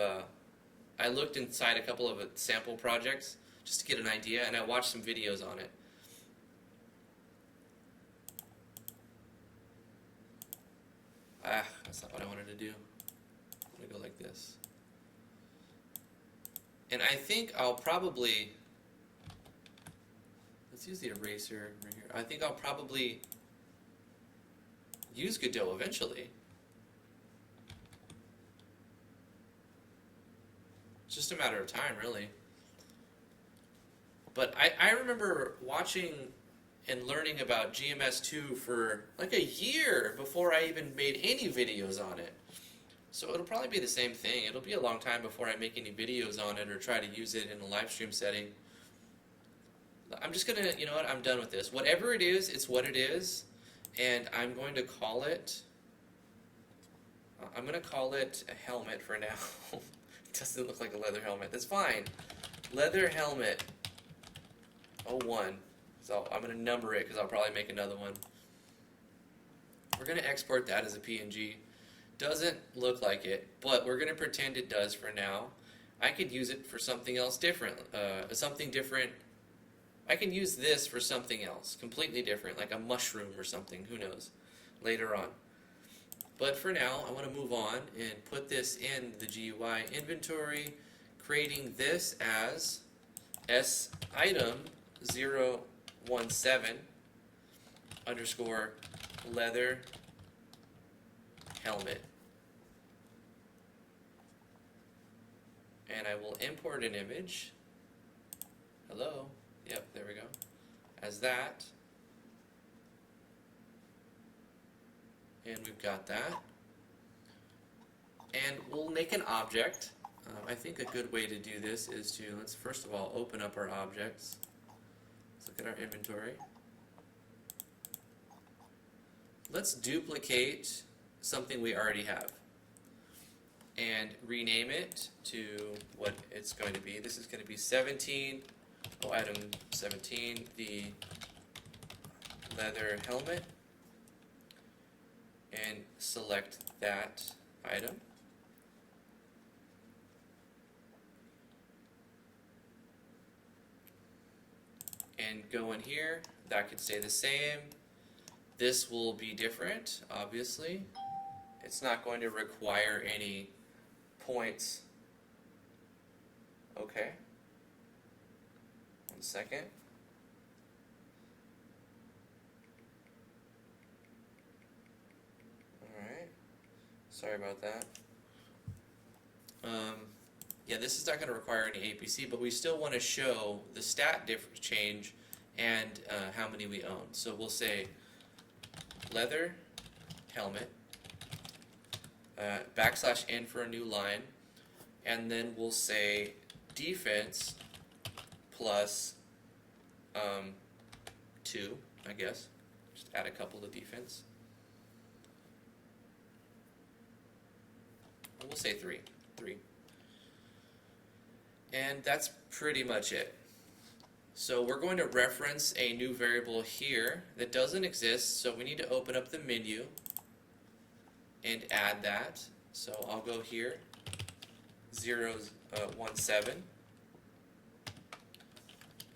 I looked inside a couple of sample projects just to get an idea, and I watched some videos on it. That's not what I wanted to do. I'm going to go like this. And I think I'll probably... Let's use the eraser right here. I think I'll probably use Godot eventually. It's just a matter of time, really. But I remember watching and learning about GMS2 for like a year before I even made any videos on it. So it'll probably be the same thing. It'll be a long time before I make any videos on it or try to use it in a live stream setting. I'm just going to, you know what, I'm done with this. Whatever it is, it's what it is. And I'm going to call it, I'm going to call it a helmet for now. It doesn't look like a leather helmet. That's fine. Leather helmet 01. So I'm going to number it because I'll probably make another one. We're going to export that as a PNG. Doesn't look like it, but we're going to pretend it does for now. I could use it for something else different. Something different. I can use this for something else, completely different, like a mushroom or something, who knows, later on. But for now, I want to move on and put this in the GUI inventory, creating this as sitem 017 underscore leather helmet. And I will import an image. Hello. Yep, there we go. As that. And we've got that. And we'll make an object. I think a good way to do this is to, let's first of all open up our objects. Let's look at our inventory. let's duplicate something we already have and rename it to what it's going to be. This is going to be 17, item 17, the leather helmet, and select that item. And go in here, that could stay the same. This will be different, obviously. It's not going to require any points. Okay. 1 second. Alright. Sorry about that. Yeah, this is not going to require any APC, but we still want to show the stat change and how many we own. So we'll say leather helmet, \n for a new line, and then we'll say defense plus 2, I guess. Just add a couple of defense. We'll say 3. And that's pretty much it. So we're going to reference a new variable here that doesn't exist, so we need to open up the menu and add that. So I'll go here, 017.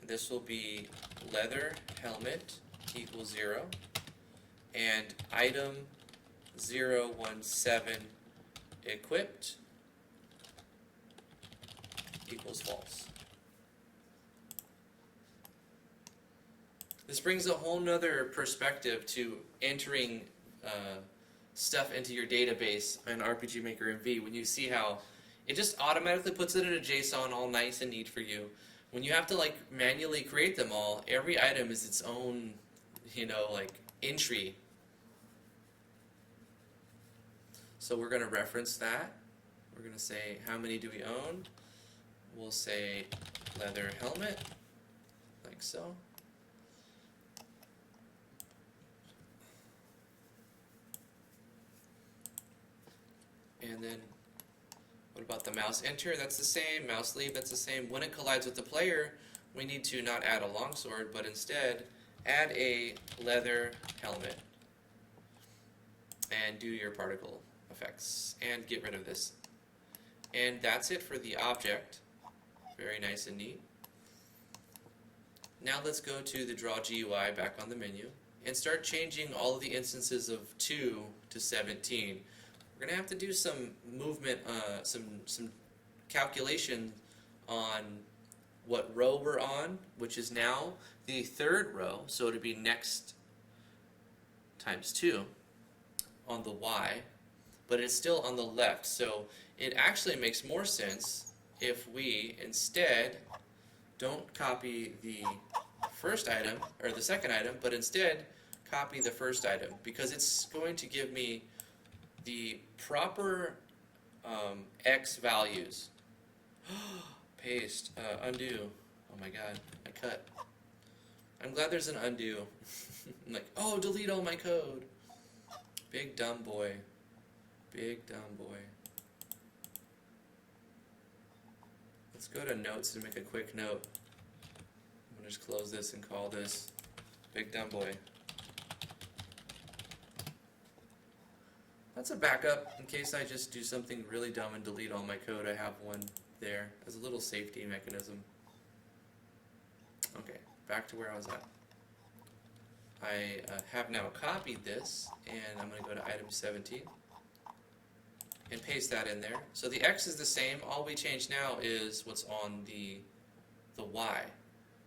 This will be leather helmet equals 0, and item 017 equipped equals false. This brings a whole nother perspective to entering stuff into your database in RPG Maker MV when you see how it just automatically puts it in a JSON all nice and neat for you. When you have to like manually create them all, every item is its own, like entry. So we're going to reference that. We're going to say how many do we own? We'll say leather helmet, like so. And then, what about the mouse enter? That's the same. Mouse leave, that's the same. When it collides with the player, we need to not add a longsword, but instead add a leather helmet. And do your particle effects. And get rid of this. And that's it for the object. Very nice and neat. Now let's go to the Draw GUI back on the menu and start changing all of the instances of 2 to 17. We're going to have to do some movement, some calculation on what row we're on, which is now the 3rd row, so it'll be next times 2 on the Y, but it's still on the left, so it actually makes more sense if we instead don't copy the first item, or the second item, but instead copy the first item, because it's going to give me the proper X values. Paste, undo. Oh my god, I cut. I'm glad there's an undo. I'm like, oh, delete all my code. Big dumb boy. Big dumb boy. Let's go to notes and make a quick note. I'm going to just close this and call this Big Dumb Boy. That's a backup in case I just do something really dumb and delete all my code. I have one there as a little safety mechanism. Okay, back to where I was at. I have now copied this, and I'm going to go to item 17 and paste that in there. So the X is the same. All we change now is what's on the Y,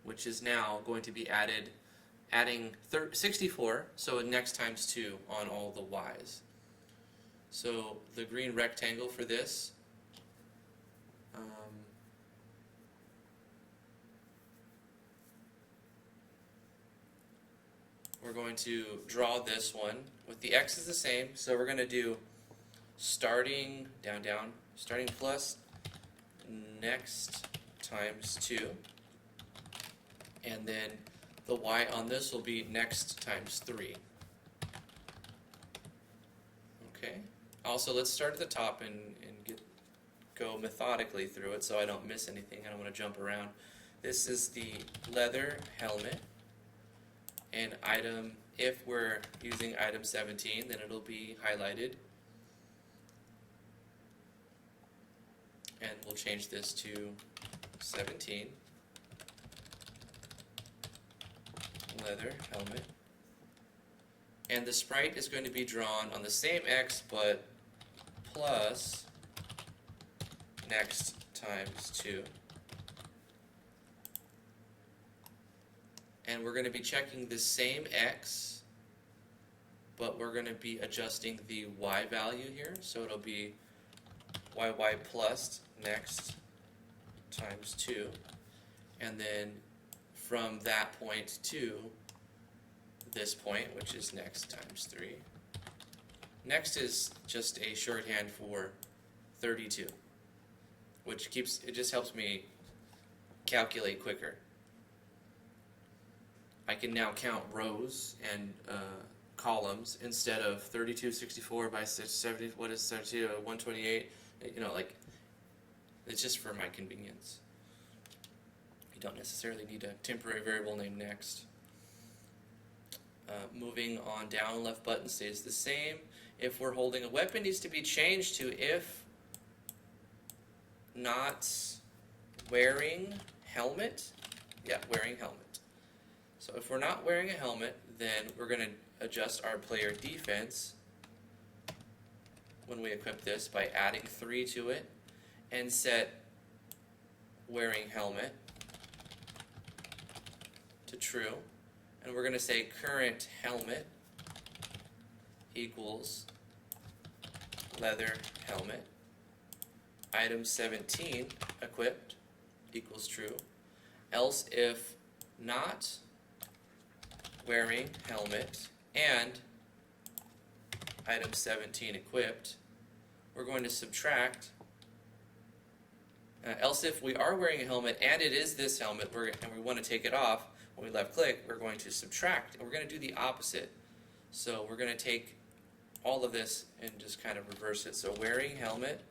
which is now going to be adding 64, so next times 2 on all the Y's. So the green rectangle for this, we're going to draw this one with the X is the same, so we're going to do starting starting plus next times 2, and then the Y on this will be next times 3. Okay. Also, let's start at the top and go methodically through it so I don't miss anything. I don't want to jump around. This is the leather helmet. And item, if we're using item 17, then it'll be highlighted. And we'll change this to 17. Leather helmet. And the sprite is going to be drawn on the same X, but plus next times 2. And we're going to be checking the same X, but we're going to be adjusting the Y value here. So it'll be YY plus next times 2. And then from that point to this point, which is next times 3. Next is just a shorthand for 32, which it just helps me calculate quicker. I can now count rows and columns instead of 32, 64 by 70. What is 32? 128. You know, like, it's just for my convenience. You don't necessarily need a temporary variable named next. Moving on down, left button stays the same. If we're holding a weapon, needs to be changed to if not wearing helmet. Yeah, wearing helmet. So if we're not wearing a helmet, then we're going to adjust our player defense when we equip this by adding 3 to it and set wearing helmet to true. And we're going to say current helmet equals leather helmet. Item 17 equipped equals true. Else if not wearing helmet and item 17 equipped, we're going to subtract. Else if we are wearing a helmet and it is this helmet and we want to take it off, when we left click, we're going to subtract, and we're going to do the opposite. So we're going to take all of this and just kind of reverse it. So wearing helmet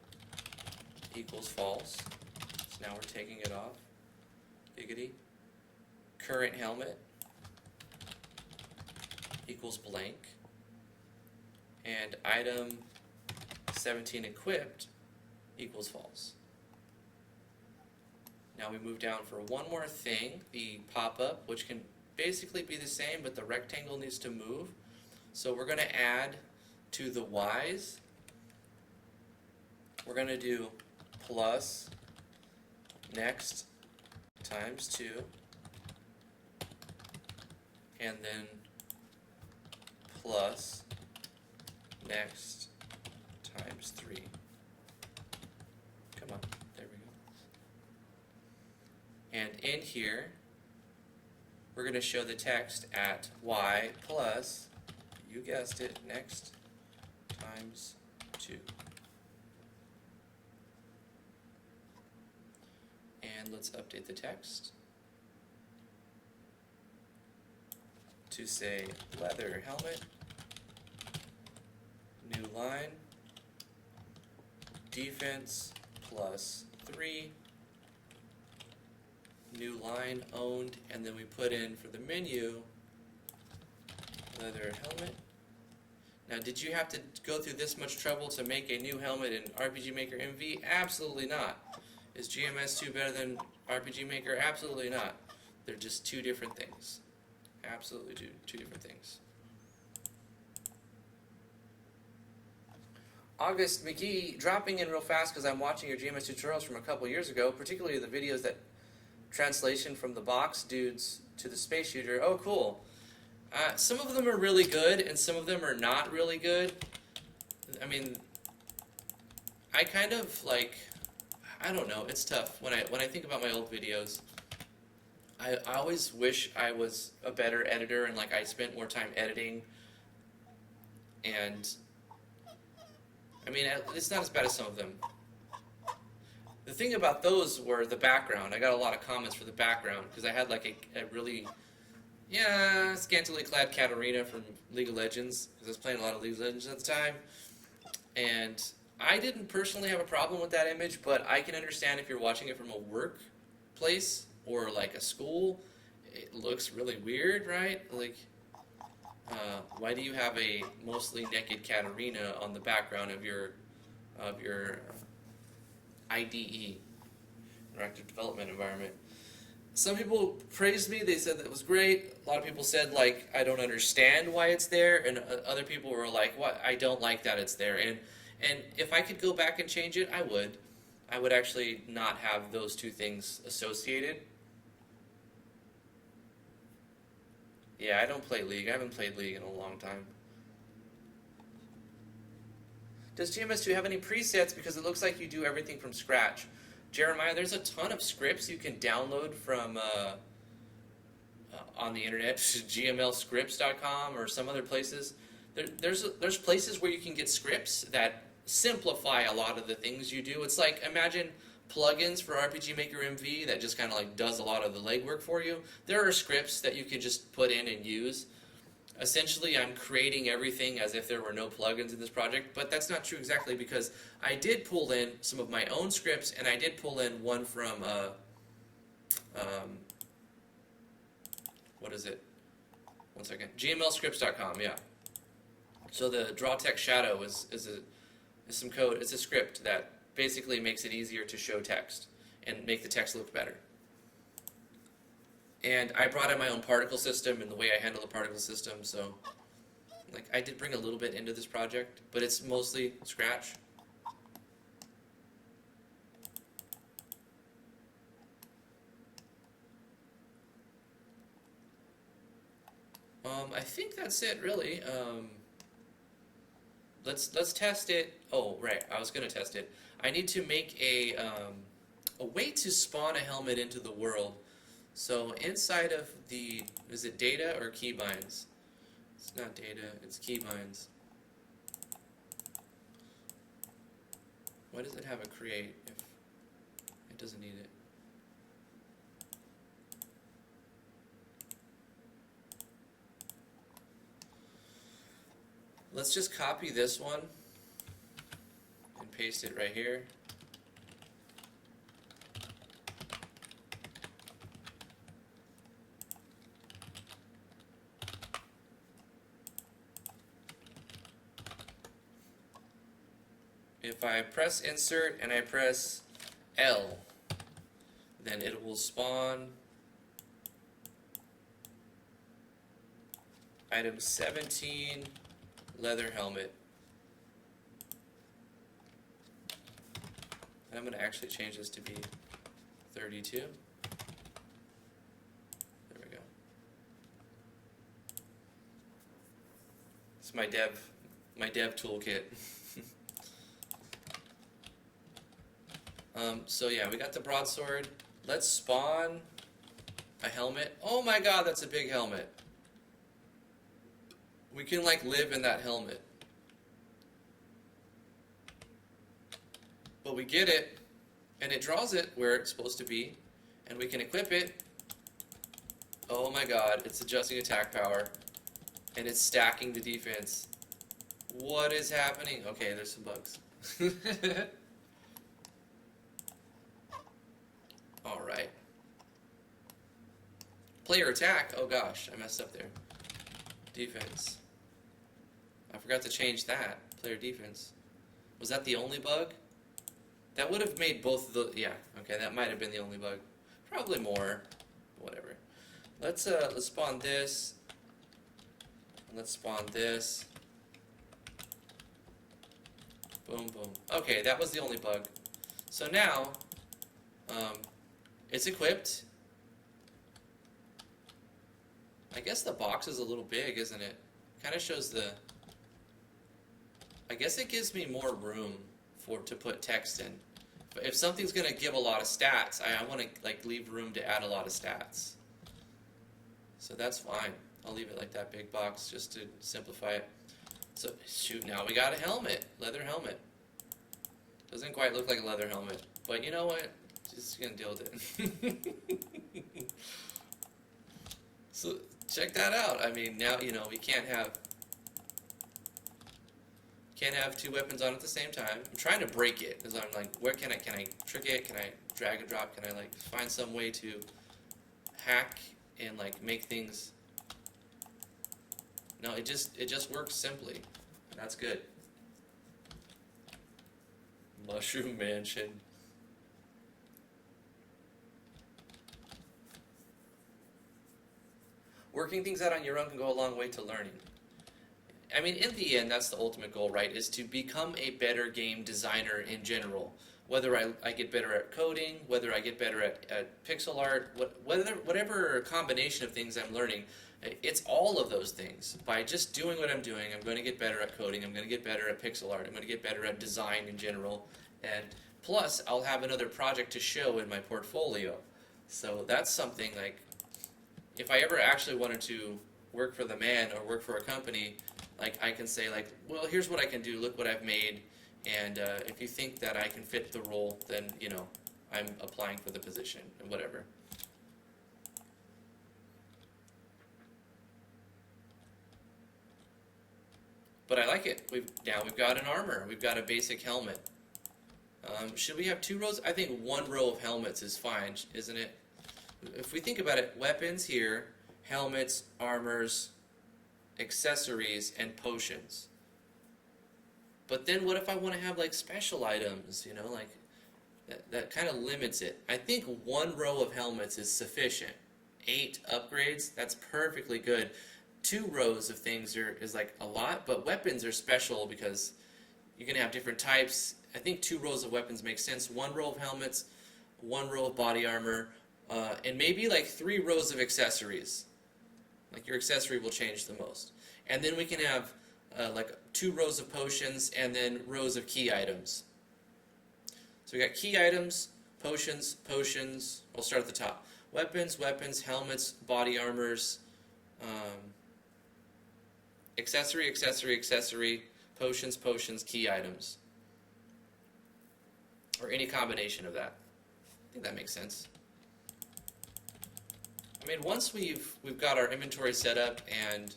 equals false. So now we're taking it off. Giggity. Current helmet equals blank. And item 17 equipped equals false. Now we move down for one more thing, the pop-up, which can basically be the same, but the rectangle needs to move. So we're going to add to the Y's, we're going to do plus next times 2, and then plus next times 3. Come on, there we go. And in here, we're going to show the text at y plus, you guessed it, next times 2. And let's update the text to say leather helmet, new line, defense plus 3, new line owned, and then we put in for the menu leather helmet. Now, did you have to go through this much trouble to make a new helmet in RPG Maker MV? Absolutely not. Is GMS2 better than RPG Maker? Absolutely not. They're just two different things. Absolutely two different things. August McGee, dropping in real fast because I'm watching your GMS tutorials from a couple years ago, particularly the videos that translation from the box dudes to the space shooter. Oh, cool. Some of them are really good, and some of them are not really good. I mean, I kind of like, I don't know. It's tough when I think about my old videos. I always wish I was a better editor and like I spent more time editing. And I mean, it's not as bad as some of them. The thing about those were the background. I got a lot of comments for the background because I had like a really, scantily clad Katarina from League of Legends because I was playing a lot of League of Legends at the time. And I didn't personally have a problem with that image, but I can understand if you're watching it from a workplace or like a school, it looks really weird, right? Like, why do you have a mostly naked Katarina on the background of your IDE, interactive development environment? Some people praised me. They said that was great. A lot of people said, like, I don't understand why it's there, and other people were like, what? I don't like that it's there. And if I could go back and change it, I would. I would actually not have those two things associated. Yeah, I don't play League. I haven't played League in a long time. Does GMS2 have any presets? Because it looks like you do everything from scratch. Jeremiah, there's a ton of scripts you can download from on the internet, gmlscripts.com or some other places. There's places where you can get scripts that simplify a lot of the things you do. It's like, imagine plugins for RPG Maker MV that just kind of like does a lot of the legwork for you. There are scripts that you can just put in and use. Essentially, I'm creating everything as if there were no plugins in this project, but that's not true exactly, because I did pull in some of my own scripts, and I did pull in one from, what is it? One second. gmlscripts.com, yeah. So the draw text shadow is some code. It's a script that basically makes it easier to show text and make the text look better. And I brought in my own particle system and the way I handle the particle system, so like I did bring a little bit into this project, but it's mostly scratch. I think that's it really. Let's test it. Oh right, I was gonna test it. I need to make a way to spawn a helmet into the world. So inside of the, is it data or keybinds? It's not data, it's keybinds. Why does it have a create if it doesn't need it? Let's just copy this one and paste it right here. If I press insert and I press L, then it will spawn item 17 leather helmet. And I'm going to actually change this to be 32. There we go. It's my dev toolkit. So yeah, we got the broadsword. Let's spawn a helmet. Oh my god, that's a big helmet. We can like live in that helmet. But we get it, and it draws it where it's supposed to be, and we can equip it. Oh my god, it's adjusting attack power, and it's stacking the defense. What is happening? Okay, there's some bugs. Alright. Player attack. Oh gosh, I messed up there. Defense. I forgot to change that. Player defense. Was that the only bug? That would have made both of the... Yeah, okay, that might have been the only bug. Probably more. Whatever. Let's spawn this. And let's spawn this. Boom, boom. Okay, that was the only bug. So now... it's equipped. I guess the box is a little big, isn't it? Kind of shows the... I guess it gives me more room to put text in. But if something's going to give a lot of stats, I want to like leave room to add a lot of stats. So that's fine. I'll leave it like that big box just to simplify it. So shoot, now we got a helmet, leather helmet. Doesn't quite look like a leather helmet, but you know what? Just gonna deal with it. So check that out. I mean, now you know we can't Can't have two weapons on at the same time. I'm trying to break it, because I'm like, where can I trick it? Can I drag and drop? Can I like find some way to hack and like make things? No, it just works simply. That's good. Mushroom Mansion. Working things out on your own can go a long way to learning. I mean, in the end, that's the ultimate goal, right? Is to become a better game designer in general. Whether I get better at coding, whether I get better at pixel art, whatever combination of things I'm learning, it's all of those things. By just doing what I'm doing, I'm going to get better at coding, I'm going to get better at pixel art, I'm going to get better at design in general, and plus I'll have another project to show in my portfolio. So that's something like, if I ever actually wanted to work for the man or work for a company, like I can say like, well, here's what I can do, look what I've made, and if you think that I can fit the role, then, you know, I'm applying for the position, and whatever. But I like it. We've got an armor, we've got a basic helmet. Should we have 2 rows? I think 1 row of helmets is fine, isn't it? If we think about it, weapons here, helmets, armors, accessories, and potions. But then what if I want to have like special items, you know, like that kind of limits it. I think 1 row of helmets is sufficient. 8 upgrades, that's perfectly good. 2 rows of things is like a lot, but weapons are special because you're going to have different types. I think 2 rows of weapons makes sense. 1 row of helmets, 1 row of body armor, and maybe like 3 rows of accessories. Like your accessory will change the most. And then we can have like 2 rows of potions and then rows of key items. So we got key items, potions, potions. We'll start at the top. Weapons, weapons, helmets, body armors, accessory, accessory, accessory, potions, potions, key items. Or any combination of that. I think that makes sense. I mean, once we've got our inventory set up and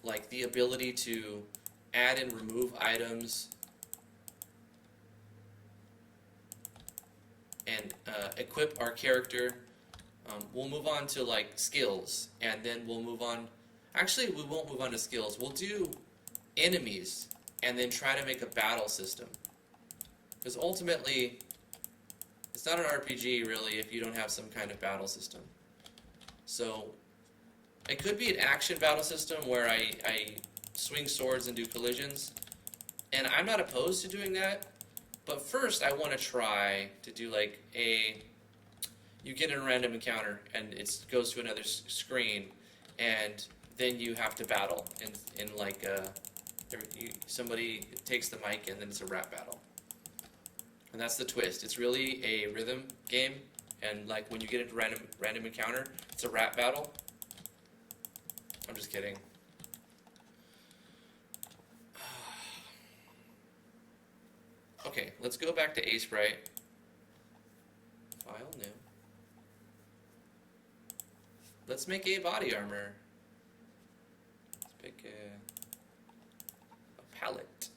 like the ability to add and remove items and equip our character, we'll move on to like skills, and then we'll move on. Actually, we won't move on to skills. We'll do enemies and then try to make a battle system. Because ultimately, it's not an RPG really if you don't have some kind of battle system. So it could be an action battle system where I swing swords and do collisions, and I'm not opposed to doing that, but first I want to try to do like you get in a random encounter and it goes to another screen, and then you have to battle in like somebody takes the mic and then it's a rap battle. And that's the twist. It's really a rhythm game, and like when you get into random encounter, it's a rap battle. I'm just kidding. Okay, let's go back to Sprite. File new. Let's make a body armor. Let's pick a palette.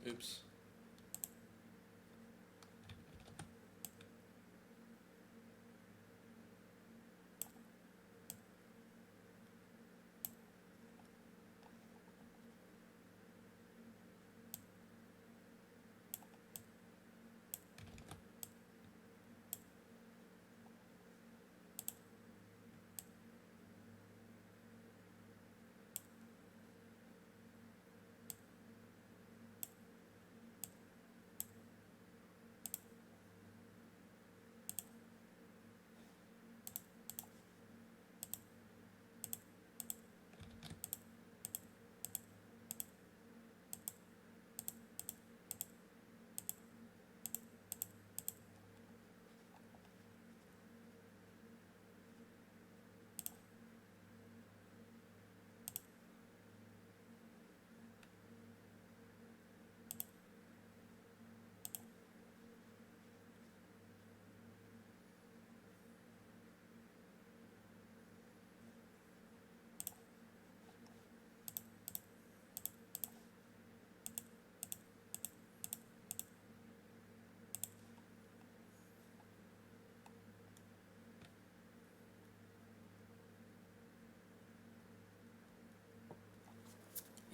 Oops.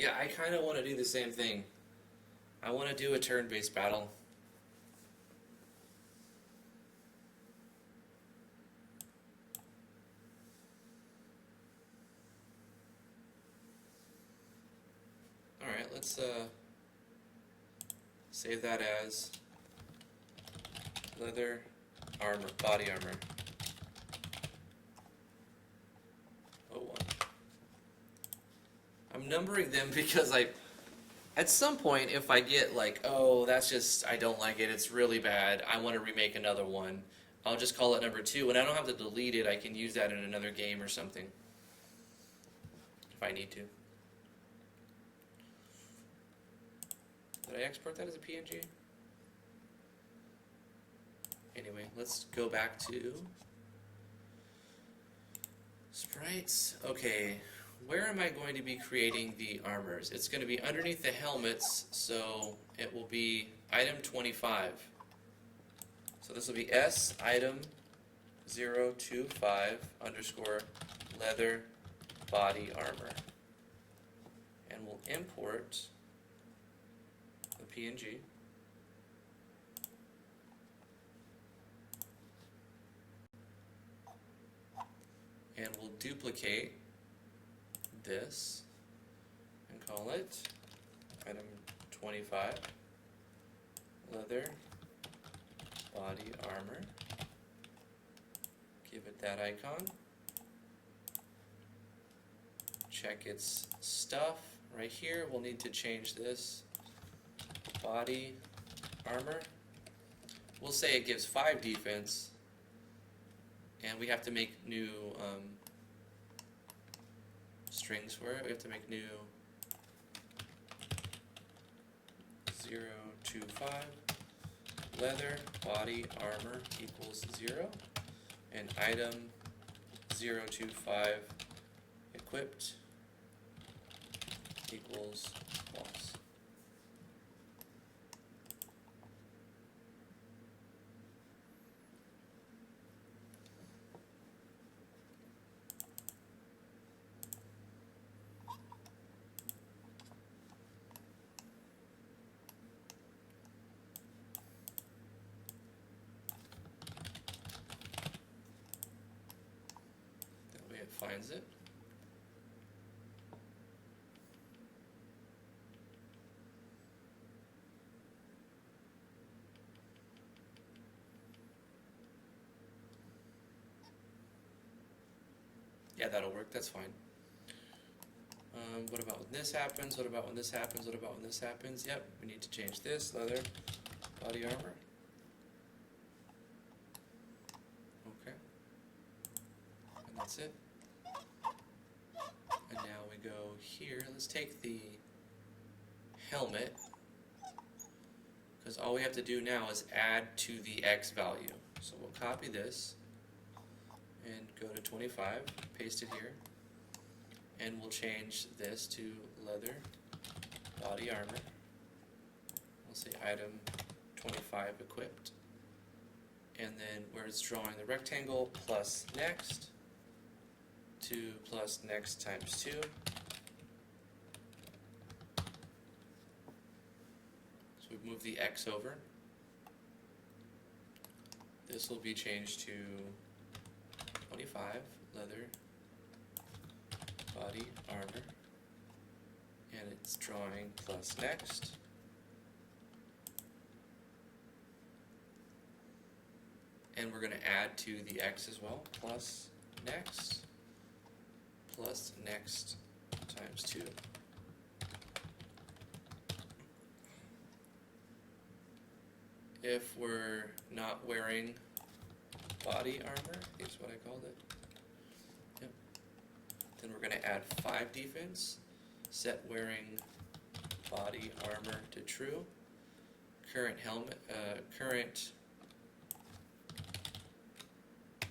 Yeah, I kind of want to do the same thing. I want to do a turn-based battle. Alright, let's save that as leather armor, body armor. Oh, one. I'm numbering them because at some point, if I get like, oh, that's just, I don't like it, it's really bad, I want to remake another one, I'll just call it number 2, and I don't have to delete it, I can use that in another game or something. If I need to. Did I export that as a PNG? Anyway, let's go back to sprites. Okay, where am I going to be creating the armors? It's going to be underneath the helmets, so it will be item 25. So this will be S item 025 underscore leather body armor. And we'll import the PNG. And we'll duplicate this and call it item 25 leather body armor. Give it that icon. Check its stuff right here. We'll need to change this body armor. We'll say it gives 5 defense, and we have to make new strings for it. We have to make new 025 leather body armor equals 0, and item 025 equipped equals false. That way it finds it. Yeah, that'll work, that's fine. What about when this happens? What about when this happens? What about when this happens? Yep, we need to change this, leather, body armor. Okay. And that's it. And now we go here. Let's take the helmet, because all we have to do now is add to the X value. So we'll copy this and go to 25, paste it here, and we'll change this to leather body armor. We'll say item 25 equipped, and then where it's drawing the rectangle, plus next, 2 plus next times 2. So we've moved the X over. This will be changed to 25 leather body armor, and it's drawing plus next. And we're going to add to the X as well, plus next times 2. If we're not wearing body armor, is what I called it. Yep. Then we're going to add 5 defense, set wearing body armor to true. Current helmet, current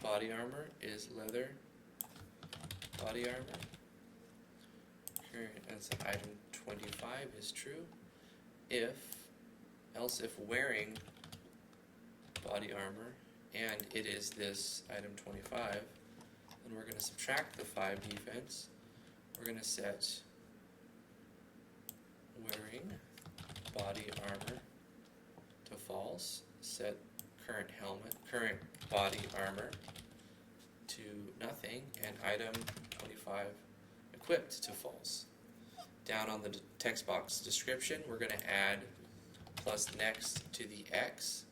body armor is leather body armor. Current, that's item 25 is true. If wearing body armor and it is this item 25, then we're going to subtract the 5 defense. We're going to set wearing body armor to false. Set current body armor to nothing, and item 25 equipped to false. Down on the text box description, we're going to add plus next to the X.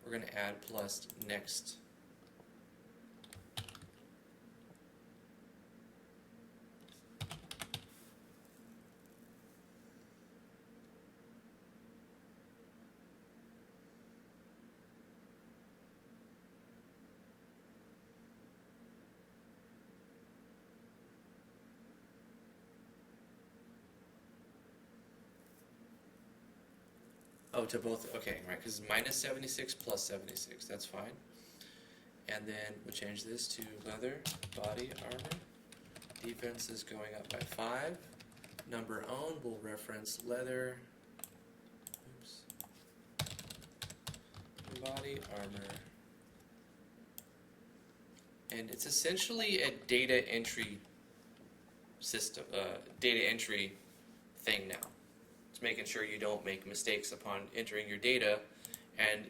We're going to add plus next. Oh, to both, okay, right, because minus 76 plus 76, that's fine. And then we'll change this to leather, body armor. Defense is going up by 5. Number owned will reference leather, body armor. And it's essentially a data entry system, data entry thing now. It's making sure you don't make mistakes upon entering your data, and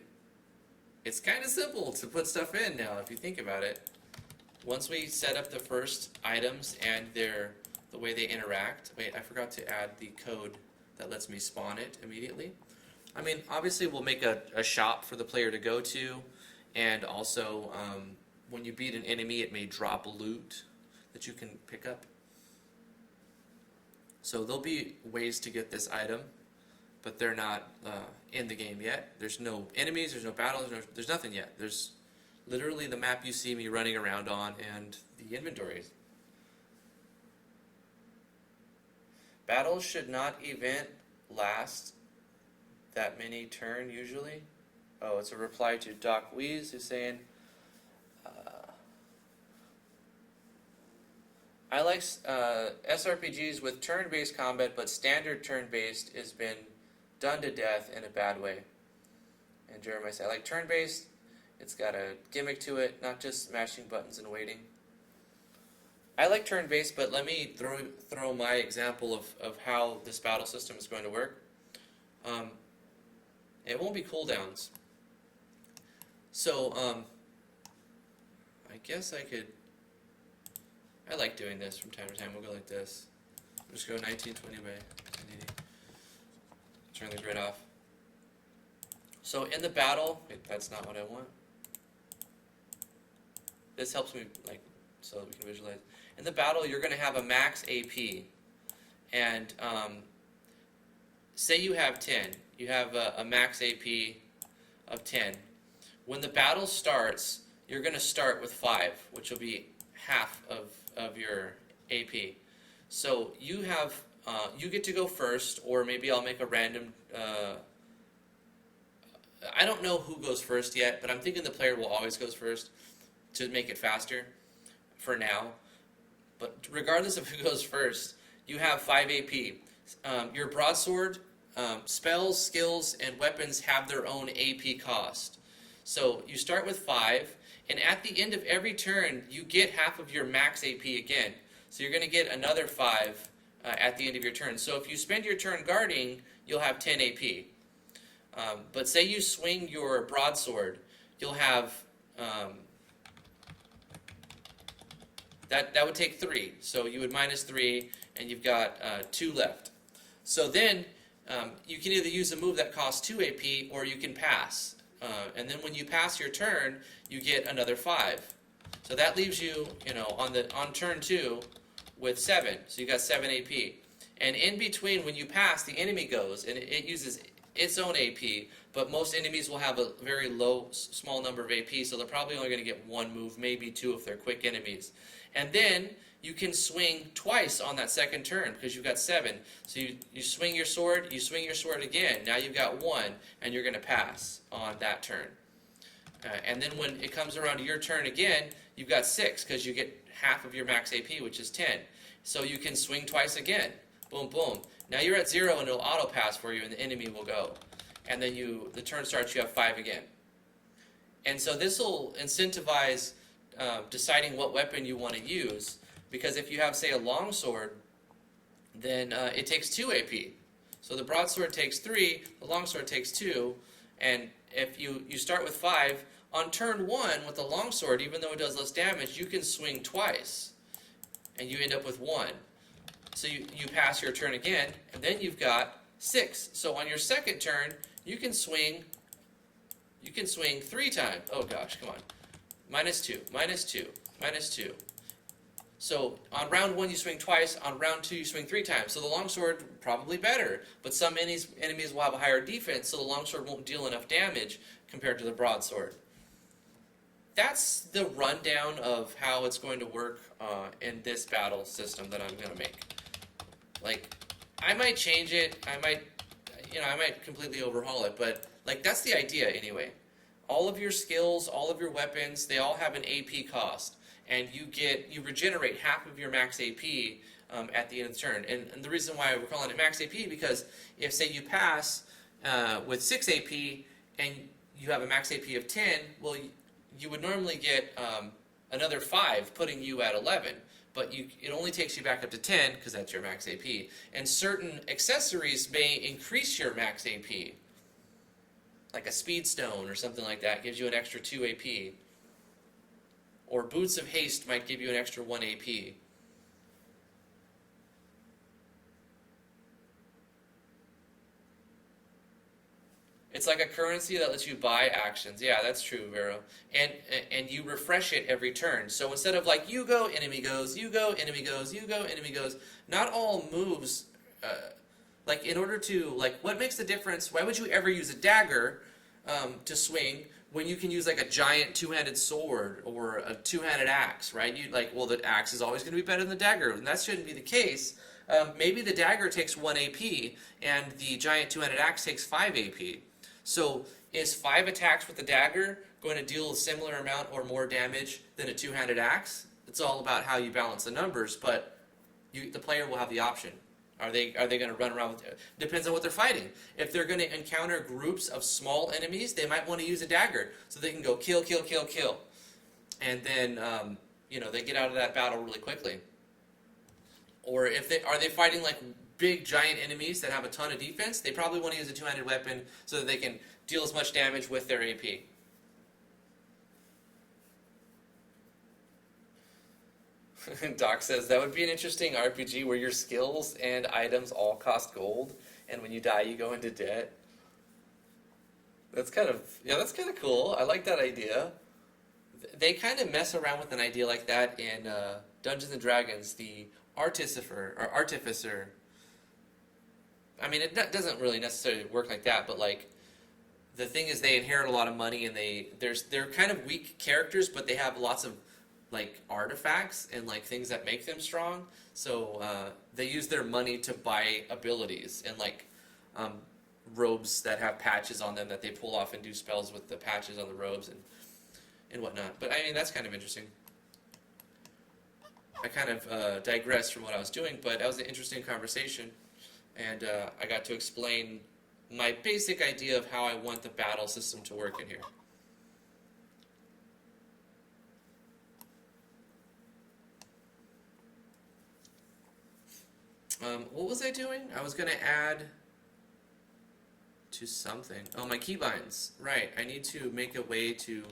it's kind of simple to put stuff in now if you think about it. Once we set up the first items and the way they interact, wait, I forgot to add the code that lets me spawn it immediately. I mean, obviously we'll make a shop for the player to go to, and also when you beat an enemy it may drop loot that you can pick up. So there'll be ways to get this item, but they're not in the game yet. There's no enemies, there's no battles, there's nothing yet. There's literally the map you see me running around on and the inventories. Battles should not event last that many turn usually. Oh, it's a reply to Doc Weeze who's saying, I like SRPGs with turn-based combat, but standard turn-based has been done to death in a bad way. And Jeremiah said, I like turn-based, it's got a gimmick to it, not just smashing buttons and waiting. I like turn-based, but let me throw my example of how this battle system is going to work. It won't be cooldowns. So, I guess I could... I like doing this from time to time. We'll go like this. We'll just go 1920 by 1080. Turn the grid off. So in the battle, wait, that's not what I want. This helps me, like, so that we can visualize. In the battle, you're going to have a max AP, and say you have 10. You have a max AP of 10. When the battle starts, you're going to start with 5, which will be half of your AP. So you have you get to go first, or maybe I'll make a random. I don't know who goes first yet, but I'm thinking the player will always goes first to make it faster for now. But regardless of who goes first, you have 5 AP. Your broadsword, spells, skills, and weapons have their own AP cost. So you start with 5. And at the end of every turn, you get half of your max AP again. So you're going to get another 5 at the end of your turn. So if you spend your turn guarding, you'll have 10 AP. But say you swing your broadsword, you'll have... that would take 3. So you would minus 3, and you've got 2 left. So then you can either use a move that costs 2 AP, or you can pass. And then when you pass your turn, you get another 5. So that leaves you, on turn 2 with 7. So you got 7 AP. And in between, when you pass, the enemy goes, and it uses its own AP. But most enemies will have a very small number of AP, so they're probably only going to get 1 move, maybe 2 if they're quick enemies. And then you can swing twice on that second turn because you've got 7. So you swing your sword again. Now you've got 1, and you're going to pass on that turn. And then when it comes around to your turn again, you've got 6 because you get half of your max AP, which is 10. So you can swing twice again. Boom, boom. Now you're at 0, and it'll auto pass for you, and the enemy will go. And then the turn starts, you have 5 again. And so this will incentivize deciding what weapon you want to use. Because if you have, say, a longsword, then it takes 2 AP. So the broadsword takes 3, the longsword takes 2, and if you start with 5, on turn 1 with the longsword, even though it does less damage, you can swing twice, and you end up with 1. So you pass your turn again, and then you've got 6. So on your second turn, you can swing 3 times. Oh gosh, come on. -2, -2, -2. So on round 1 you swing twice, on round 2 you swing 3 times. So the longsword probably better, but some enemies will have a higher defense, so the longsword won't deal enough damage compared to the broadsword. That's the rundown of how it's going to work in this battle system that I'm going to make. Like, I might change it, I might completely overhaul it, but like that's the idea anyway. All of your skills, all of your weapons, they all have an AP cost, and you regenerate half of your max AP at the end of the turn. And the reason why we're calling it max AP, because if say you pass with 6 AP and you have a max AP of 10, well, you would normally get another 5, putting you at 11. But it only takes you back up to 10, because that's your max AP. And certain accessories may increase your max AP. Like a speed stone or something like that gives you an extra 2 AP. Or boots of haste might give you an extra 1 AP. It's like a currency that lets you buy actions. Yeah, that's true, Vero. And you refresh it every turn. So instead of like you go, enemy goes, you go, enemy goes, you go, enemy goes, not all moves, like in order to, like what makes the difference, why would you ever use a dagger to swing when you can use like a giant two-handed sword or a two-handed axe, right? You like, well, the axe is always going to be better than the dagger, and that shouldn't be the case. Maybe the dagger takes 1 AP and the giant two-handed axe takes 5 AP. So is 5 attacks with the dagger going to deal a similar amount or more damage than a two-handed axe? It's all about how you balance the numbers, but the player will have the option. Are they going to run around with it? Depends on what they're fighting. If they're going to encounter groups of small enemies, they might want to use a dagger so they can go kill, kill, kill, kill. And then they get out of that battle really quickly. Or if are they fighting like big giant enemies that have a ton of defense, they probably want to use a two-handed weapon so that they can deal as much damage with their AP. Doc says, that would be an interesting RPG where your skills and items all cost gold, and when you die you go into debt. That's kind of cool. I like that idea. They kind of mess around with an idea like that in Dungeons and Dragons, the Artificer. I mean, it doesn't really necessarily work like that, but like the thing is they inherit a lot of money, and they're kind of weak characters, but they have lots of like artifacts and like things that make them strong. So they use their money to buy abilities and like robes that have patches on them that they pull off and do spells with the patches on the robes and whatnot. But I mean, that's kind of interesting. I kind of digressed from what I was doing, but that was an interesting conversation, and I got to explain my basic idea of how I want the battle system to work in here. What was I doing? I was going to add to something. Oh, my keybinds. Right, I need to make a way to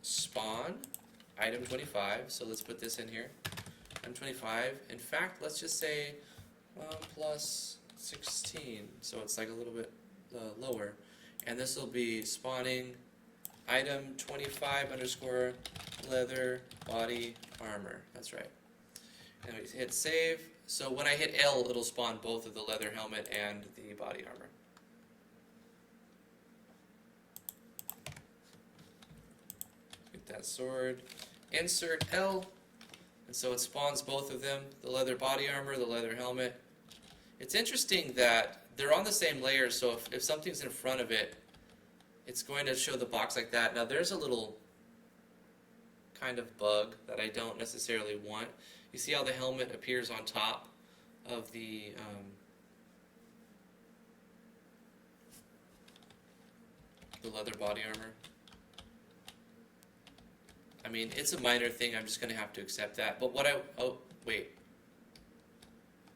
spawn item 25, so let's put this in here. Item 25. In fact, let's just say plus 16, so it's like a little bit lower. And this will be spawning item 25 underscore leather body armor. That's right. And we hit save. So when I hit L, it'll spawn both of the leather helmet and the body armor. Get that sword. Insert L. And so it spawns both of them, the leather body armor, the leather helmet. It's interesting that they're on the same layer, so if something's in front of it, it's going to show the box like that. Now there's a little kind of bug that I don't necessarily want. You see how the helmet appears on top of the leather body armor? I mean, it's a minor thing, I'm just going to have to accept that. But what I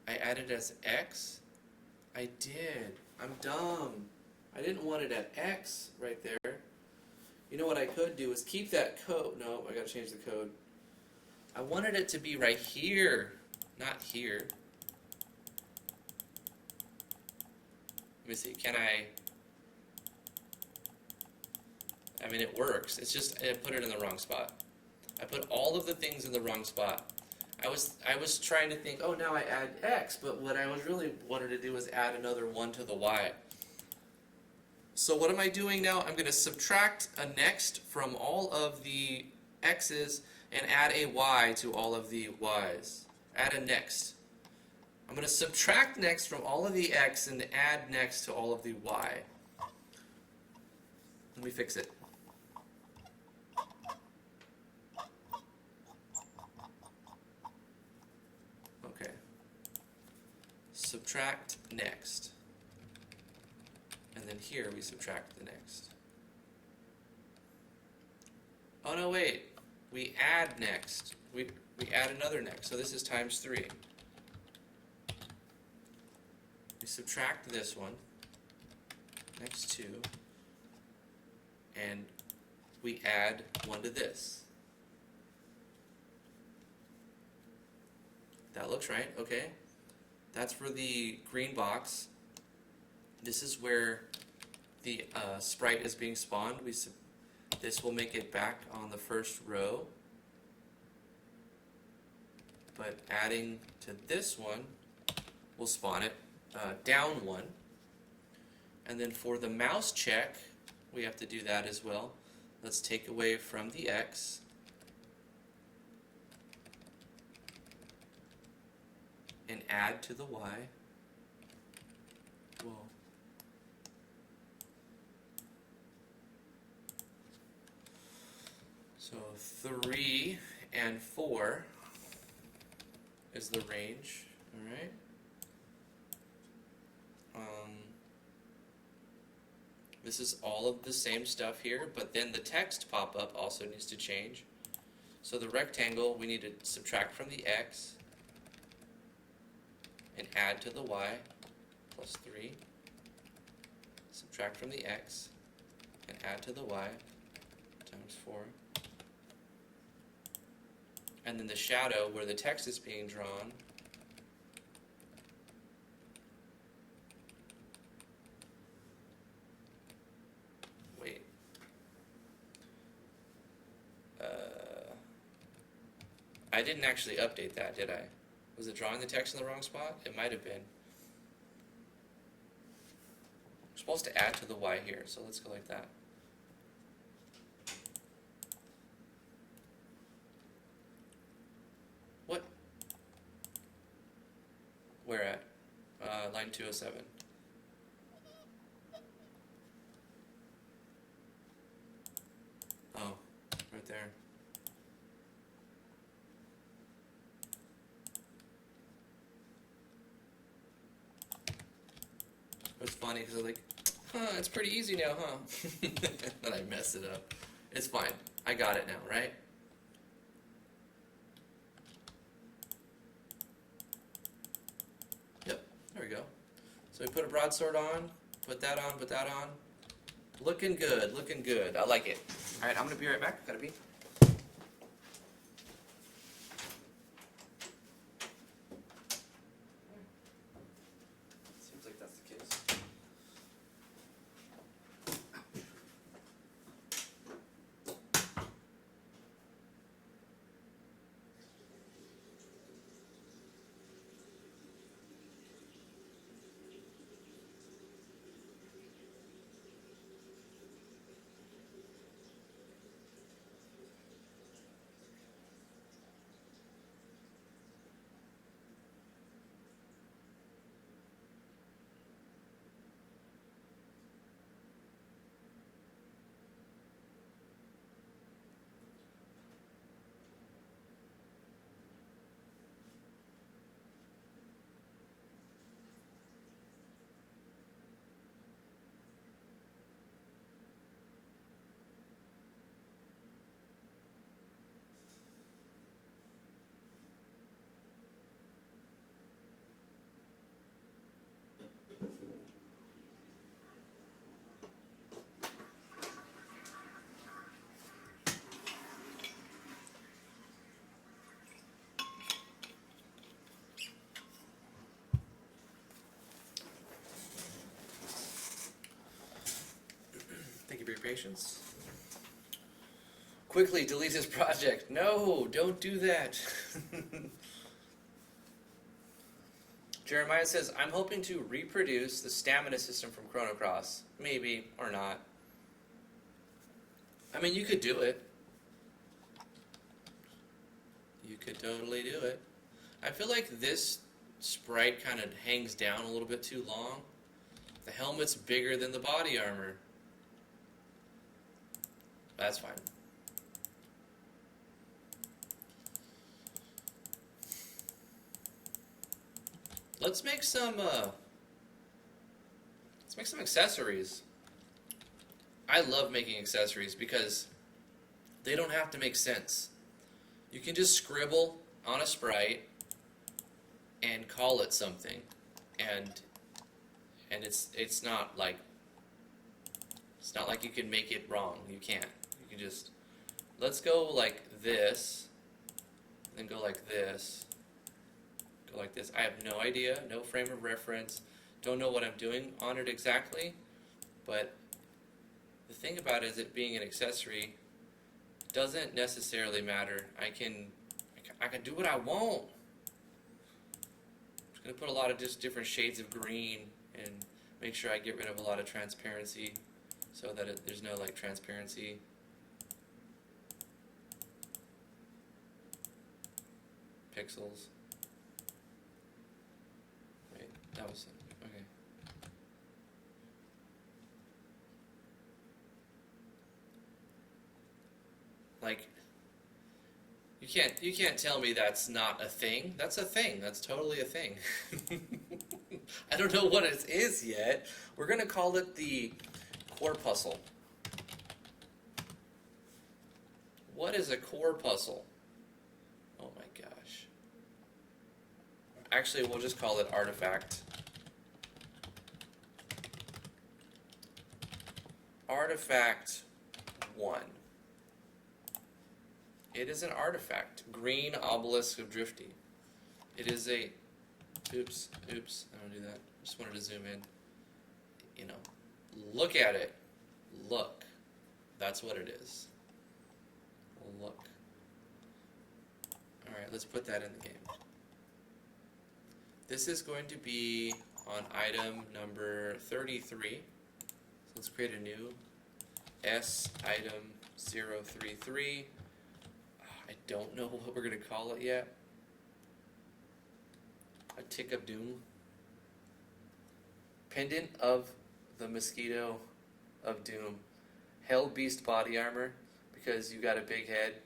added as X? I did. I'm dumb. I didn't want it at X right there. You know what I could do is keep that code. No, I gotta change the code. I wanted it to be right here, not here. Let me see, can I mean, it works. It's just, I put it in the wrong spot. I put all of the things in the wrong spot. I was trying to think, oh, now I add X, but what I was really wanted to do was add another 1 to the Y. So what am I doing now? I'm going to subtract a next from all of the X's and add a Y to all of the Y's. Add a next. I'm going to subtract next from all of the X and add next to all of the Y. Let me fix it. Okay. Subtract next. And then here we subtract the next. Oh no, wait. We add next. We add another next. So this is times 3. We subtract this one. Next 2. And we add 1 to this. That looks right, okay. That's for the green box. This is where the sprite is being spawned. This will make it back on the first row. But adding to this one will spawn it down 1. And then for the mouse check, we have to do that as well. Let's take away from the X. And add to the Y. Whoa. So 3 and 4 is the range, alright? This is all of the same stuff here, but then the text pop-up also needs to change. So the rectangle, we need to subtract from the X and add to the Y, plus 3. Subtract from the X and add to the Y, times 4. And then the shadow, where the text is being drawn, wait. I didn't actually update that, did I? Was it drawing the text in the wrong spot? It might have been. We're supposed to add to the Y here, so let's go like that. What? Where at? Line 207. Oh, right there. It's funny because I was like, it's pretty easy now, huh? Then I messed it up. It's fine. I got it now, right? Yep, there we go. So we put a broadsword on, put that on, put that on. Looking good, looking good. I like it. Alright, I'm going to be right back. Gotta be. Seems like that's the case. Creations. Quickly delete this project. No, don't do that. Jeremiah says, I'm hoping to reproduce the stamina system from Chrono Cross. Maybe, or not. I mean, you could do it. You could totally do it. I feel like this sprite kind of hangs down a little bit too long. The helmet's bigger than the body armor. That's fine. Let's make some accessories. I love making accessories because they don't have to make sense. You can just scribble on a sprite and call it something, and it's not like you can make it wrong. You can't. You can just, let's go like this, then go like this, go like this. I have no idea, no frame of reference, don't know what I'm doing on it exactly, but the thing about it is it being an accessory doesn't necessarily matter. I can do what I want. I'm just going to put a lot of just different shades of green and make sure I get rid of a lot of transparency so that there's no like transparency. Pixels. Wait, that was okay. Like, you can't tell me that's not a thing. That's a thing. That's totally a thing. I don't know what it is yet. We're gonna call it the corpuscle. What is a corpuscle? Oh my gosh. Actually, we'll just call it artifact. Artifact 1. It is an artifact. Green obelisk of Drifty. It is a... Oops, I don't do that. Just wanted to zoom in. You know, look at it. Look. That's what it is. Look. Alright, let's put that in the game. This is going to be on item number 33. So let's create a new S item 033. I don't know what we're going to call it yet. A Tick of Doom. Pendant of the Mosquito of Doom. Hell Beast body armor, because you got a big head.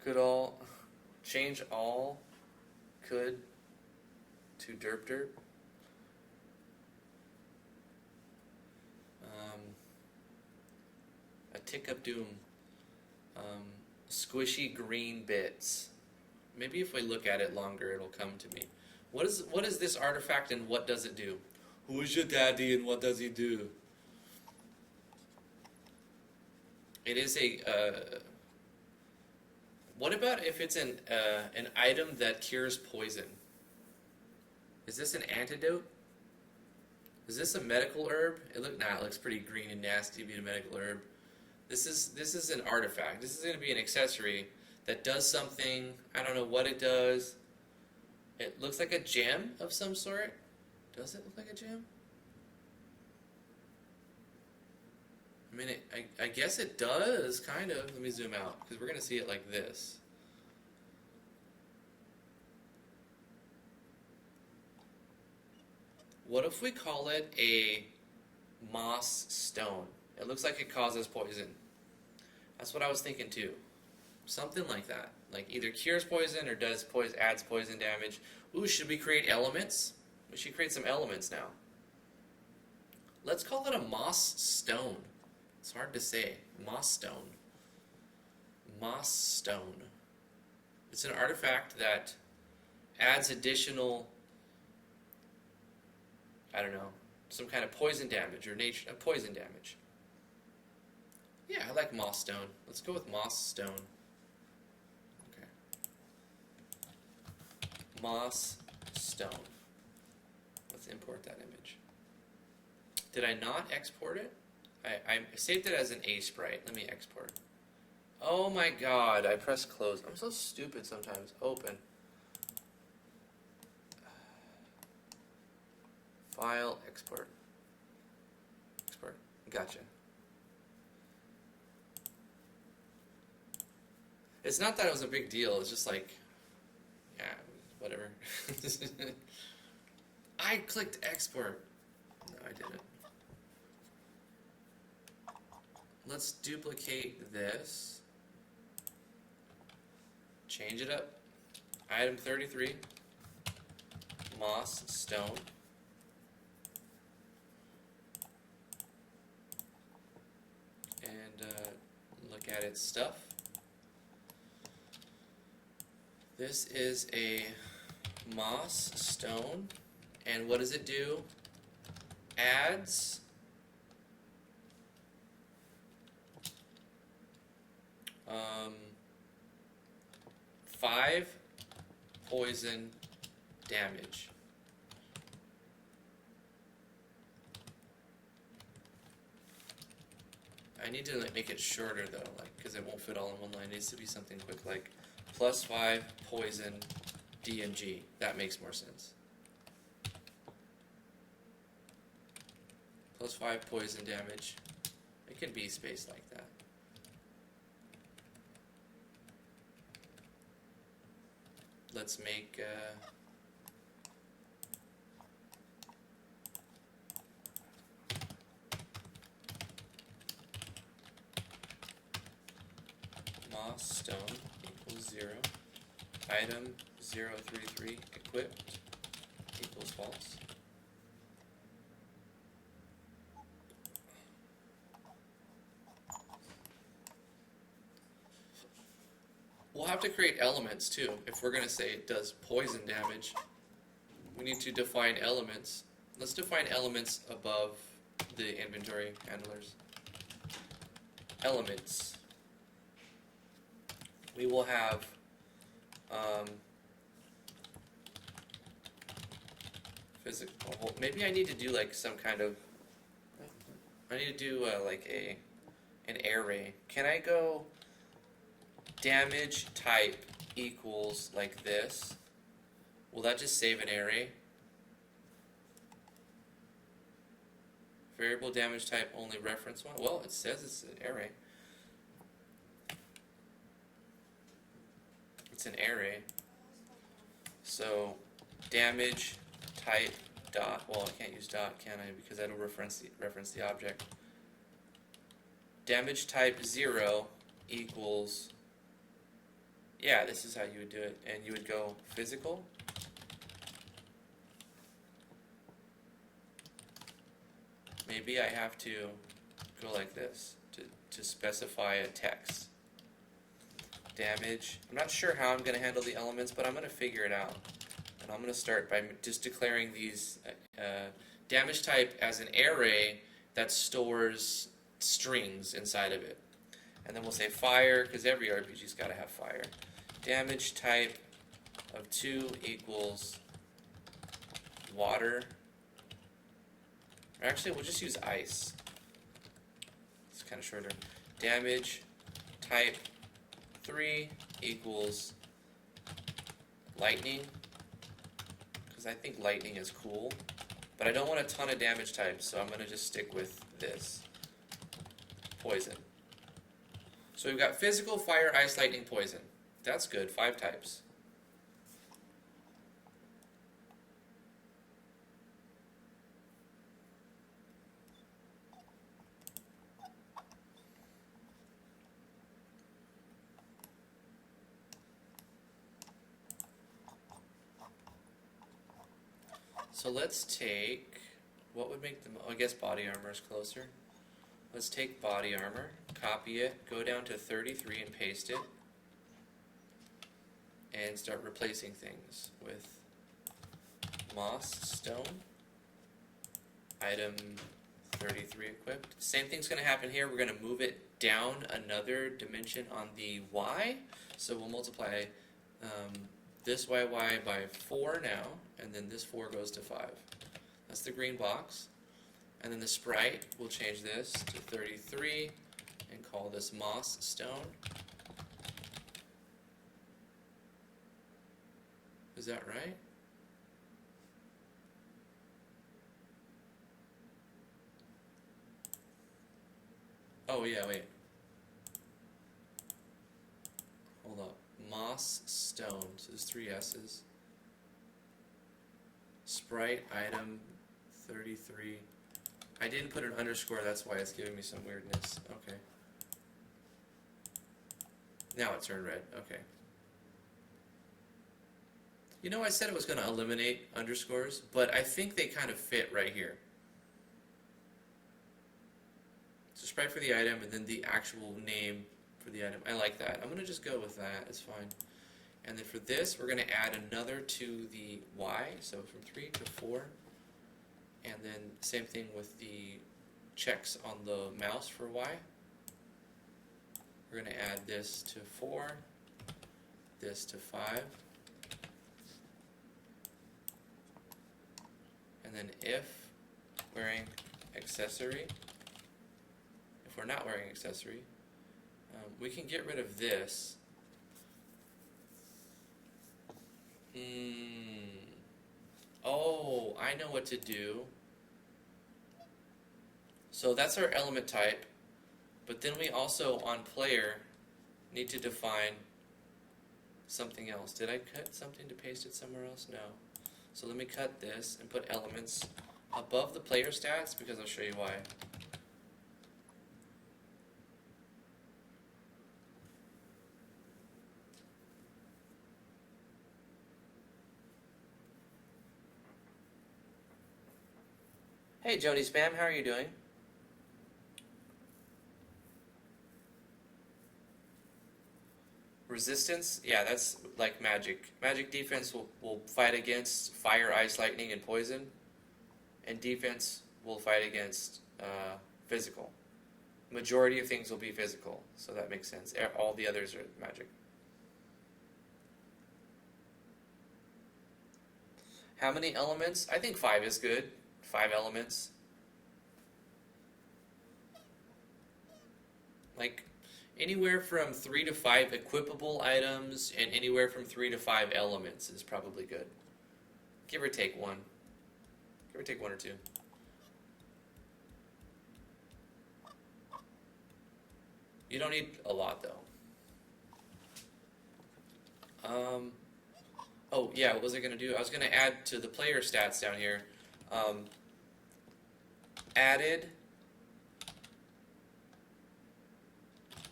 Could all... Change all could to derp derp. A Tick of Doom. Squishy green bits. Maybe if we look at it longer, it'll come to me. What is this artifact and what does it do? Who is your daddy and what does he do? It is a... what about if it's an item that cures poison? Is this an antidote? Is this a medical herb? It looks pretty green and nasty to be a medical herb. This is an artifact. This is going to be an accessory that does something. I don't know what it does. It looks like a gem of some sort. Does it look like a gem? I mean, I guess it does, kind of. Let me zoom out, because we're going to see it like this. What if we call it a moss stone? It looks like it causes poison. That's what I was thinking too. Something like that. Like either cures poison or adds poison damage. Ooh, should we create elements? We should create some elements now. Let's call it a moss stone. It's hard to say. Moss stone. Moss stone. It's an artifact that adds additional, I don't know, some kind of poison damage or poison damage. Yeah, I like moss stone. Let's go with moss stone. Okay. Moss stone. Let's import that image. Did I not export it? I saved it as an A sprite. Let me export. Oh my god, I pressed close. I'm so stupid sometimes. Open. File, export. Export. Gotcha. It's not that it was a big deal, it's just like, yeah, whatever. I clicked export. No, I didn't. Let's duplicate this. Change it up. Item 33. Moss stone. And look at its stuff. This is a moss stone. And what does it do? Adds 5 poison damage. I need to make it shorter though, because it won't fit all in one line. It needs to be something quick, like +5 poison D and G. That makes more sense. +5 poison damage. It can be spaced like that. Let's make moss stone equals 0. Item 033 equipped equals false. We'll have to create elements too. If we're going to say it does poison damage, we need to define elements. Let's define elements above the inventory handlers. Elements. We will have physical. Well, maybe I need to do like some kind of. I need to do like an array. Can I go damage type equals like this? Will that just save an array? Variable damage type only reference one. Well, it says it's an array. It's an array. So damage type dot. Well, I can't use dot, can I? Because that'll reference the object. Damage type 0 equals. Yeah, this is how you would do it, and you would go physical. Maybe I have to go like this to specify a text. Damage. I'm not sure how I'm going to handle the elements, but I'm going to figure it out. And I'm going to start by just declaring these damage type as an array that stores strings inside of it. And then we'll say fire, because every RPG's got to have fire. Damage type of 2 equals water. Or actually, we'll just use ice. It's kind of shorter. Damage type 3 equals lightning, because I think lightning is cool. But I don't want a ton of damage types, so I'm going to just stick with this. Poison. So we've got physical, fire, ice, lightning, poison. That's good, 5 types. So let's take, what would make them, I guess body armor is closer. Let's take body armor, copy it, go down to 33 and paste it. And start replacing things with moss stone. Item 33 equipped. Same thing's going to happen here. We're going to move it down another dimension on the Y. So we'll multiply this YY by 4 now, and then this 4 goes to 5. That's the green box. And then the sprite, we'll change this to 33 and call this moss stone. Is that right? Oh yeah, wait. Hold up. Moss stone. So there's 3 S's. Sprite item 33. I didn't put an underscore, that's why it's giving me some weirdness. Okay. Now it turned red. Okay. You know, I said it was going to eliminate underscores, but I think they kind of fit right here. So sprite for the item and then the actual name for the item. I like that. I'm going to just go with that. It's fine. And then for this, we're going to add another to the Y. So from 3 to 4. And then same thing with the checks on the mouse for Y. We're going to add this to 4, this to 5. And then if wearing accessory, if we're not wearing accessory, we can get rid of this. Oh, I know what to do. So that's our element type, but then we also on player need to define something else. Did I cut something to paste it somewhere else? No. So let me cut this and put elements above the player stats because I'll show you why. Hey Jody Spam, how are you doing? Resistance, yeah, that's like magic. Magic defense will fight against fire, ice, lightning, and poison. And defense will fight against physical. Majority of things will be physical, so that makes sense. All the others are magic. How many elements? I think 5 is good. 5 elements. Like anywhere from 3 to 5 equipable items and anywhere from 3 to 5 elements is probably good. Give or take 1. Give or take 1 or 2. You don't need a lot though. Oh yeah, what was I going to do? I was going to add to the player stats down here. Added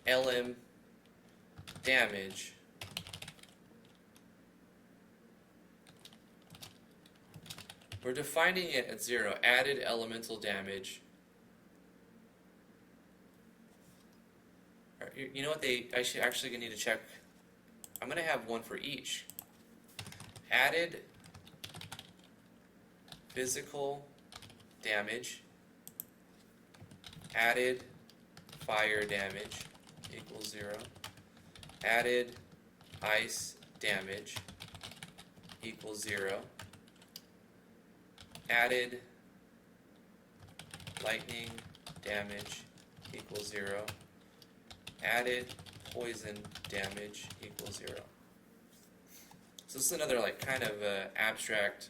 LM damage we're defining it at 0. Added elemental damage. You know what I should actually need to check. I'm going to have 1 for each. Added physical damage. Added fire damage equals 0. Added ice damage equals 0. Added lightning damage equals 0. Added poison damage equals 0. So this is another like kind of abstract.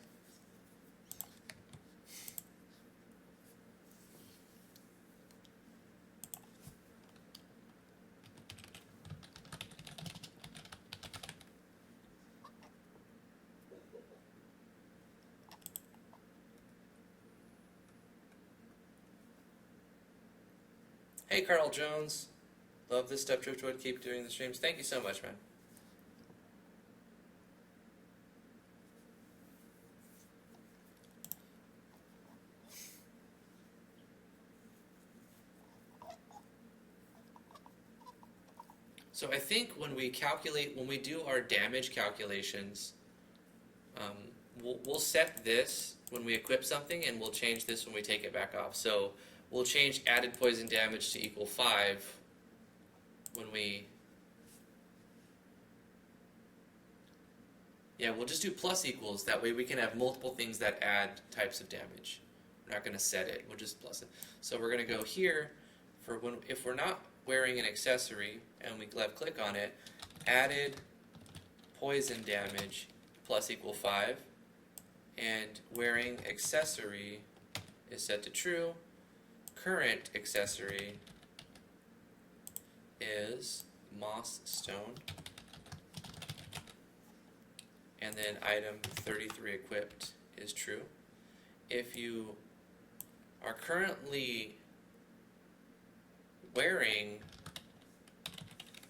Hey Carl Jones, love this stuff, Driftwood. Keep doing the streams. Thank you so much, man. So I think when we do our damage calculations, we'll set this when we equip something, and we'll change this when we take it back off. So we'll change added poison damage to equal 5 when we... Yeah, we'll just do plus equals. That way we can have multiple things that add types of damage. We're We're not going to set it. We'll just plus it. So we're going to go here for when if we're not wearing an accessory and we left click on it, added poison damage plus equal 5, and wearing accessory is set to true. Current accessory is moss stone, and then item 33 equipped is true. If you are currently wearing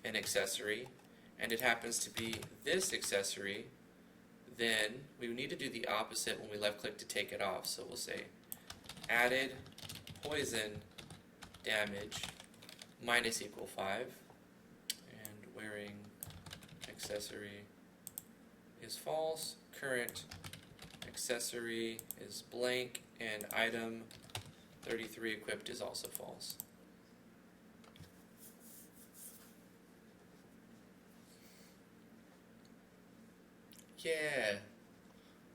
an accessory and it happens to be this accessory, then we need to do the opposite when we left click to take it off. So we'll say added poison damage minus equal 5, and wearing accessory is false, current accessory is blank, and item 33 equipped is also false. Yeah.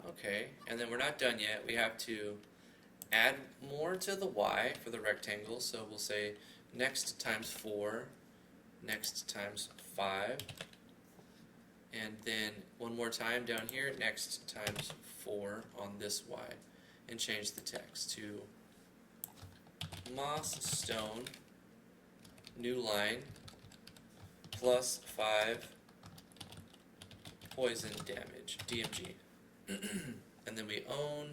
Okay, and then we're not done yet. We have to add more to the y for the rectangle, so we'll say next times 4, next times 5, and then one more time down here, next times 4 on this y, and change the text to moss stone, new line, plus 5 poison damage, DMG. And then we own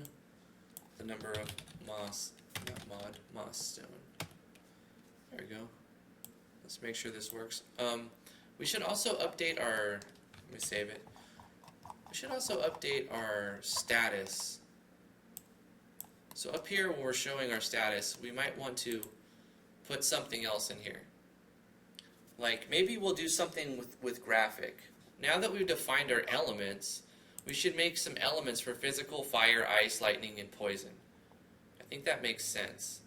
the number of moss, not mod, moss stone. There we go. Let's make sure this works. We should also update our, let me save it. We should also update our status. So up here when we're showing our status, we might want to put something else in here. Like maybe we'll do something with graphic. Now that we've defined our elements, we should make some elements for physical, fire, ice, lightning, and poison. I think that makes sense.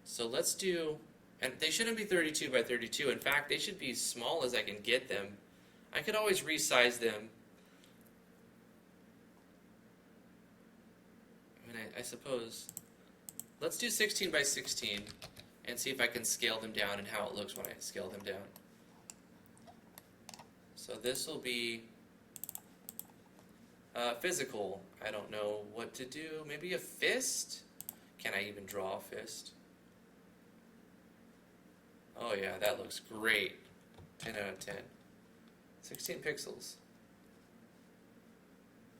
So let's do, and they shouldn't be 32 by 32. In fact, they should be as small as I can get them. I could always resize them. I mean, I suppose. Let's do 16 by 16 and see if I can scale them down and how it looks when I scale them down. So this will be physical. I don't know what to do. Maybe a fist? Can I even draw a fist? Oh yeah, that looks great. 10 out of 10. 16 pixels.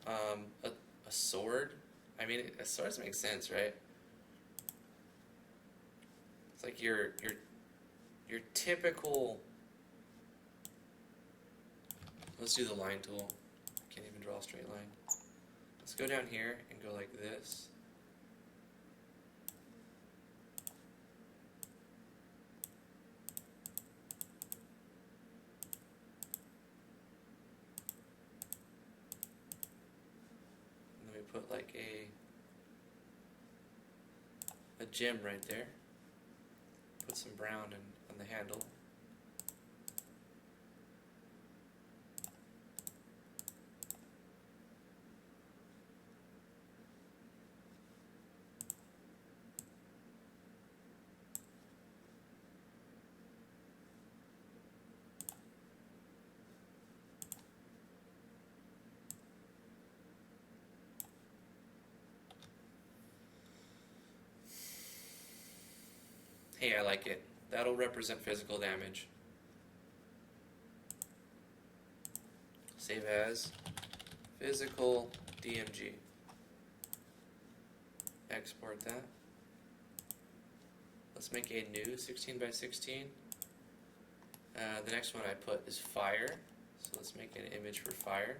A sword? I mean, a sword makes sense, right? It's like your typical. Let's do the line tool. Can't even draw a straight line. Let's go down here and go like this. And then we put like a gem right there. Put some brown on the handle. Hey, I like it. That'll represent physical damage. Save as physical DMG. Export that. Let's make a new 16 by 16. The next one I put is fire. So let's make an image for fire.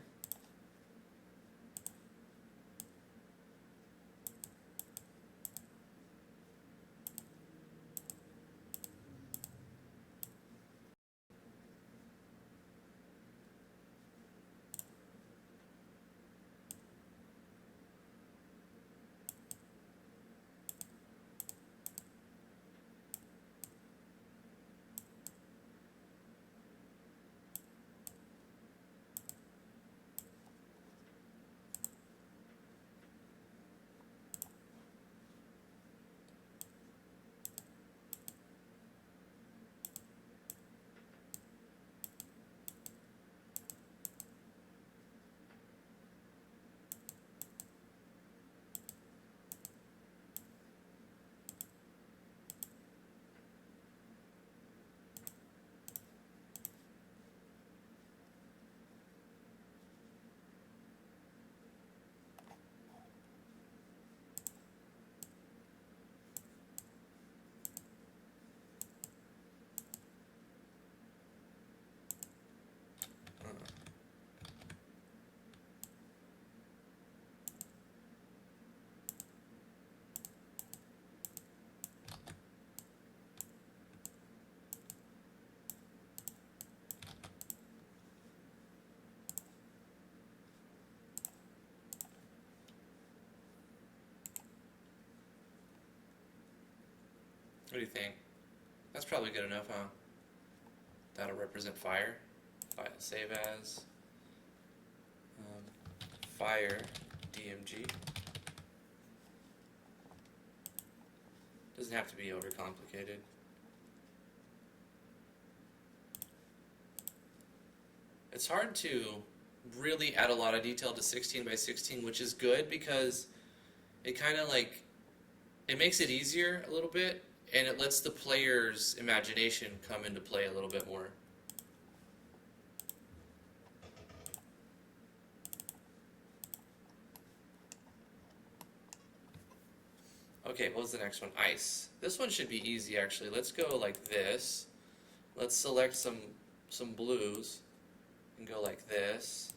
What do you think? That's probably good enough, huh? That'll represent fire. Save as fire DMG. Doesn't have to be overcomplicated. It's hard to really add a lot of detail to 16 by 16, which is good because it kind of like, it makes it easier a little bit, and it lets the player's imagination come into play a little bit more. Okay, what was the next one? Ice. This one should be easy actually. Let's go like this. Let's select some blues and go like this.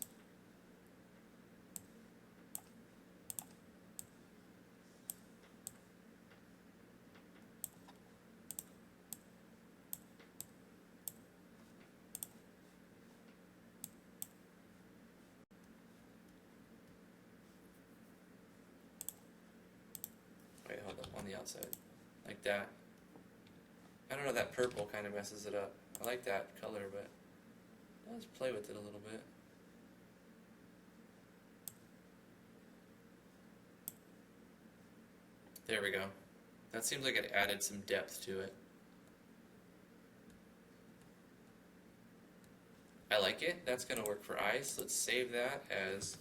Wait, hold up, on the outside. Like that. I don't know, that purple kind of messes it up. I like that color, but let's play with it a little bit. There we go. That seems like it added some depth to it. I like it. That's going to work for ice. Let's save that as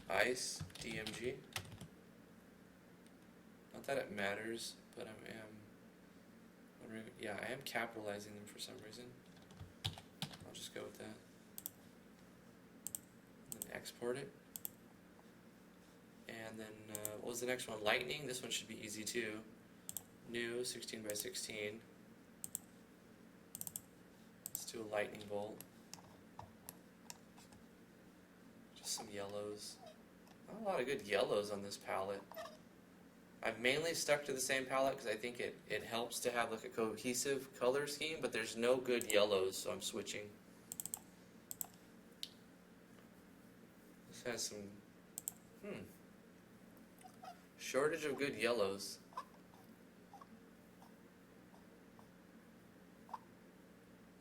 ice DMG. Not that it matters, but I am capitalizing them for some reason. I'll just go with that. And then export it. And then, what was the next one? Lightning. This one should be easy too. New, 16 by 16. Let's do a lightning bolt. Just some yellows. Not a lot of good yellows on this palette. I've mainly stuck to the same palette because I think it helps to have like a cohesive color scheme, but there's no good yellows, so I'm switching. This has some shortage of good yellows.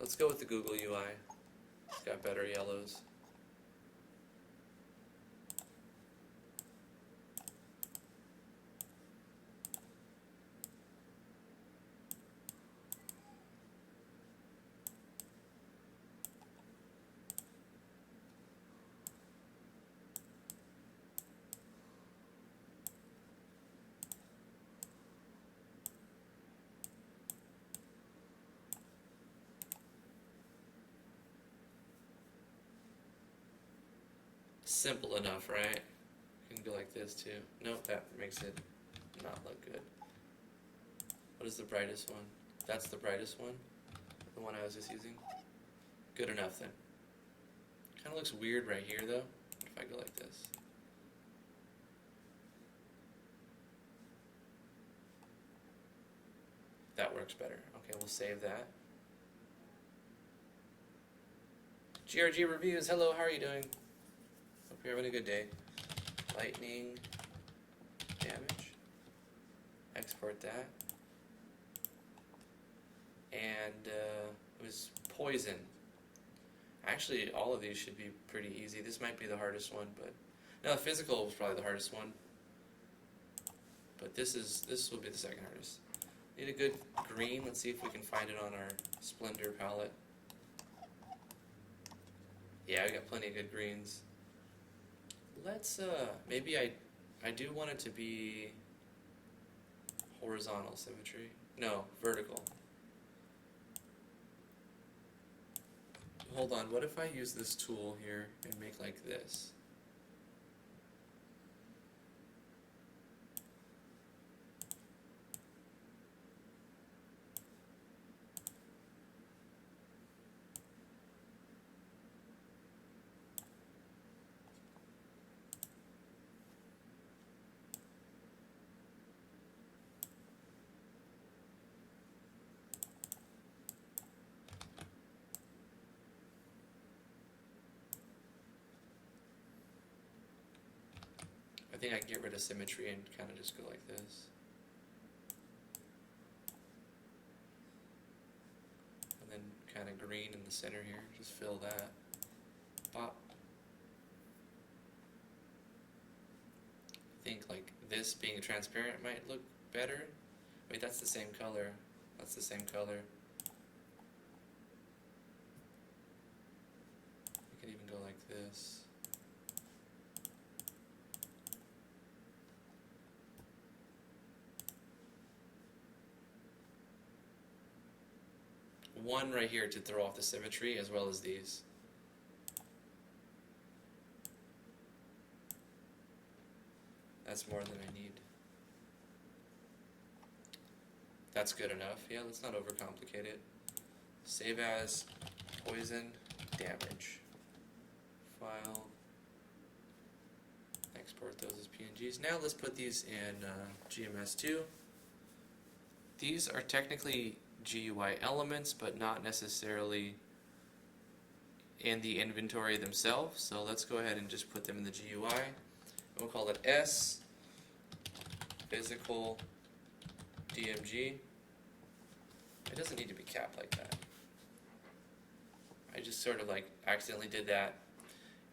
Let's go with the Google UI. It's got better yellows. Simple enough, right? You can go like this too. Nope, that makes it not look good. What is the brightest one? That's the brightest one? The one I was just using? Good enough then. Kind of looks weird right here though. What if I go like this? That works better. Okay, we'll save that. GRG Reviews, hello, how are you doing? Hope you're having a good day. Lightning damage. Export that. And it was poison. Actually, all of these should be pretty easy. This might be the hardest one, but no, physical was probably the hardest one. But this will be the second hardest. Need a good green. Let's see if we can find it on our Splendor palette. Yeah, we got plenty of good greens. Let's maybe I do want it to be horizontal symmetry. No, vertical. Hold on, what if I use this tool here and make like this? I think I can get rid of symmetry and kind of just go like this. center here. Just fill that. Pop. I think like this being transparent might look better. Wait, that's the same color. That's the same color. You can even go like this. One right here to throw off the symmetry, as well as these. That's more than I need. That's good enough. Yeah, let's not overcomplicate it. Save as poison damage. File. Export those as PNGs. Now let's put these in GMS2. These are technically GUI elements, but not necessarily in the inventory themselves. So let's go ahead and just put them in the GUI. We'll call it S physical DMG. It doesn't need to be capped like that. I just sort of like accidentally did that,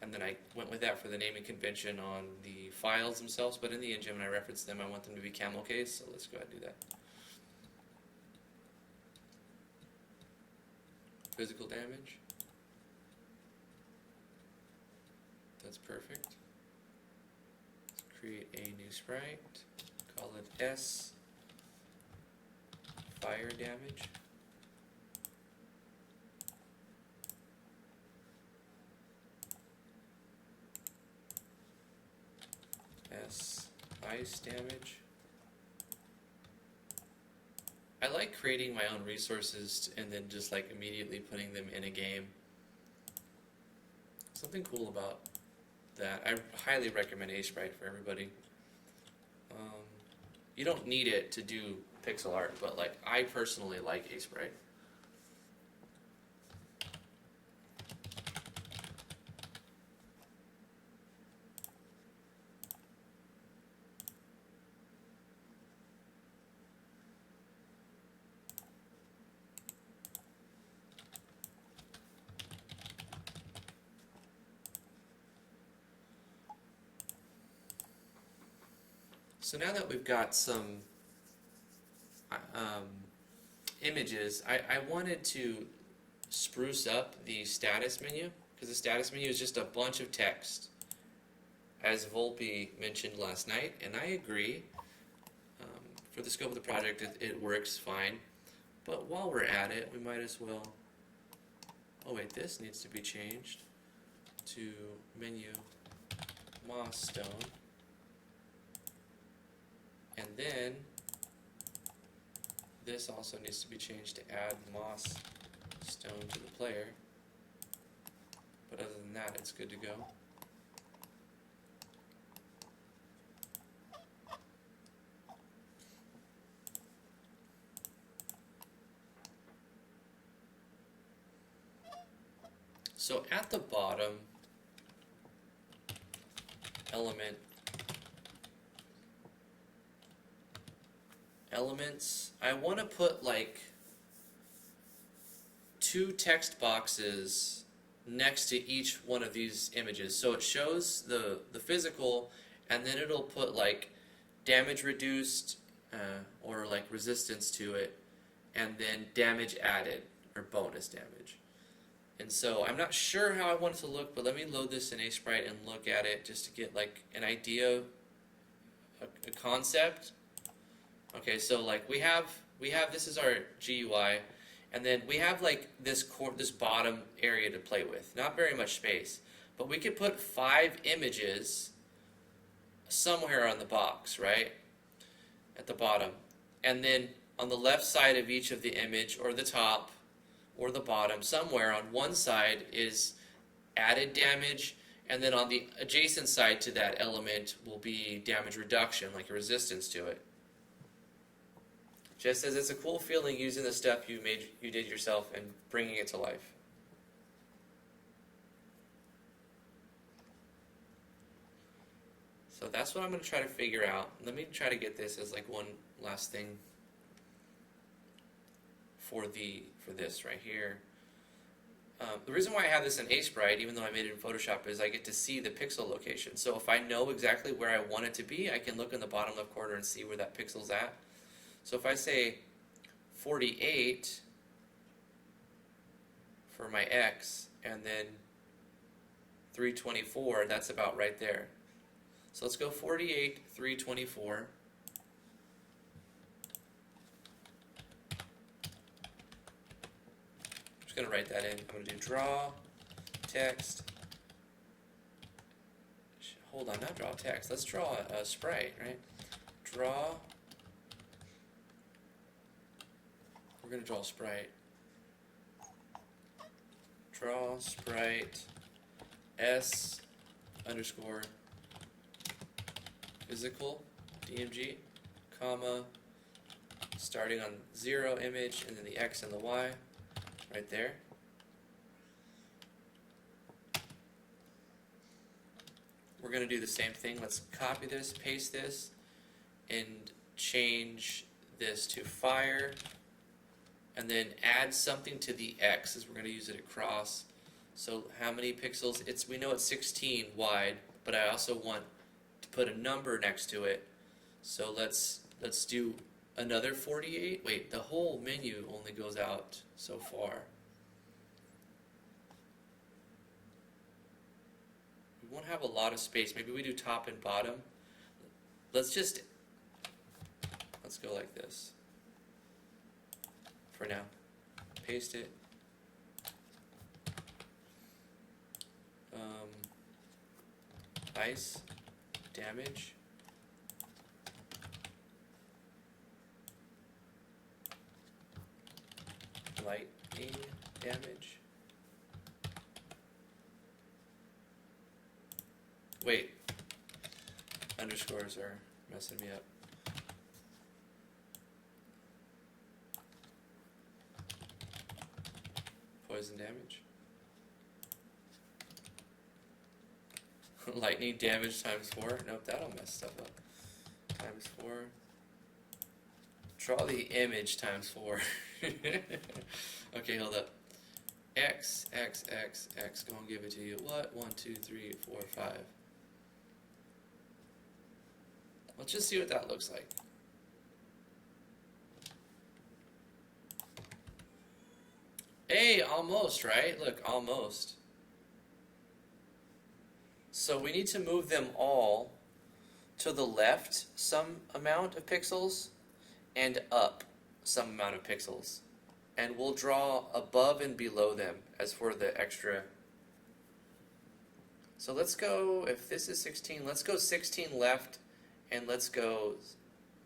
and then I went with that for the naming convention on the files themselves, but in the engine when I reference them, I want them to be camel case, so let's go ahead and do that. Physical damage. That's perfect. Let's create a new sprite. Call it S fire damage. S ice damage. I like creating my own resources and then just like immediately putting them in a game. Something cool about that. I highly recommend A-Sprite for everybody. You don't need it to do pixel art, but like I personally like A-Sprite. So now that we've got some images, I wanted to spruce up the status menu, because the status menu is just a bunch of text, as Volpe mentioned last night, and I agree. For the scope of the project, it works fine, but while we're at it, we might as well... Oh wait, this needs to be changed to menu moss stone. And then this also needs to be changed to add moss stone to the player. But other than that, it's good to go. So at the bottom, elements, I want to put like 2 text boxes next to each one of these images. So it shows the physical, and then it'll put like damage reduced or like resistance to it, and then damage added or bonus damage. And so I'm not sure how I want it to look, but let me load this in A-Sprite and look at it just to get like an idea, a concept. Okay, so like we have this is our GUI, and then we have like this bottom area to play with. Not very much space, but we could put 5 images somewhere on the box, right? At the bottom. And then on the left side of each of the image, or the top, or the bottom, somewhere on one side is added damage, and then on the adjacent side to that element will be damage reduction, like a resistance to it. Just as it's a cool feeling using the stuff you did yourself and bringing it to life. So that's what I'm going to try to figure out. Let me try to get this as like one last thing for this right here. The reason why I have this in Sprite, even though I made it in Photoshop, is I get to see the pixel location. So if I know exactly where I want it to be, I can look in the bottom left corner and see where that pixel's at. So if I say 48 for my X, and then 324, that's about right there. So let's go 48, 324. I'm just going to write that in. I'm going to do draw, text. Hold on, not draw text. Let's draw a sprite, right? Draw. We're going to draw a sprite. Draw sprite S underscore physical DMG, comma, starting on 0 image and then the X and the Y right there. We're going to do the same thing. Let's copy this, paste this, and change this to fire, and then add something to the X, as we're going to use it across. So how many pixels? We know it's 16 wide, but I also want to put a number next to it. So let's do another 48. Wait, the whole menu only goes out so far. We won't have a lot of space. Maybe we do top and bottom. Let's go like this for now. Paste it. Ice damage. Lightning damage. Wait. Underscores are messing me up. Poison damage. Lightning damage times 4. Nope, that'll mess stuff up. Times 4. Draw the image times 4. Okay, hold up. X, X, X, X. Go and give it to you. What? 1, 2, 3, 4, 5. Let's just see what that looks like. Hey, almost, right? Look, almost. So we need to move them all to the left some amount of pixels and up some amount of pixels. And we'll draw above and below them as for the extra. So let's go, if this is 16, let's go 16 left and let's go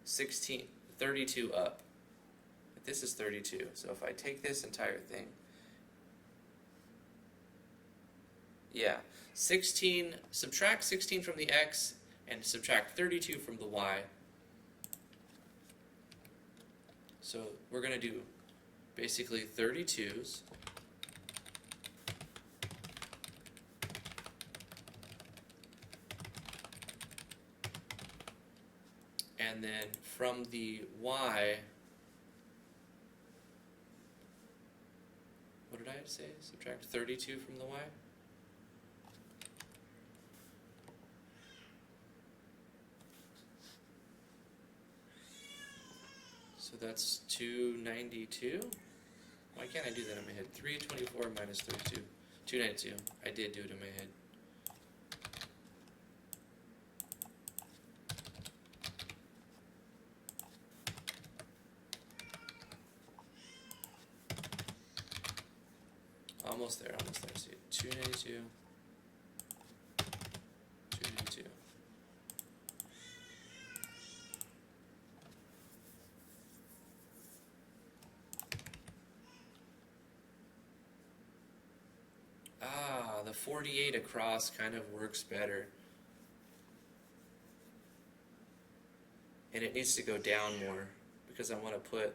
32 up. This is 32. So if I take this entire thing, yeah, 16, subtract 16 from the X and subtract 32 from the Y. So we're going to do basically 32s. And then from the Y, what did I say? Subtract 32 from the Y? So that's 292. Why can't I do that in my head? 324 minus 32. 292. I did do it in my head. Almost there, almost there. See, 292. 292. The 48 across kind of works better. And it needs to go down more because I want to put...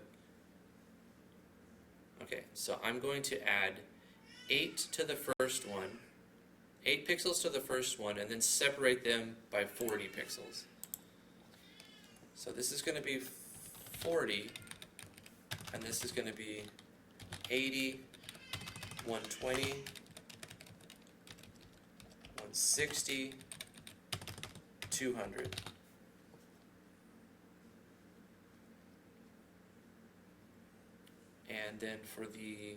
Okay, so I'm going to add 8 to the first one, 8 pixels to the first one, and then separate them by 40 pixels. So this is going to be 40, and this is going to be 80, 120, 160, 200. And then for the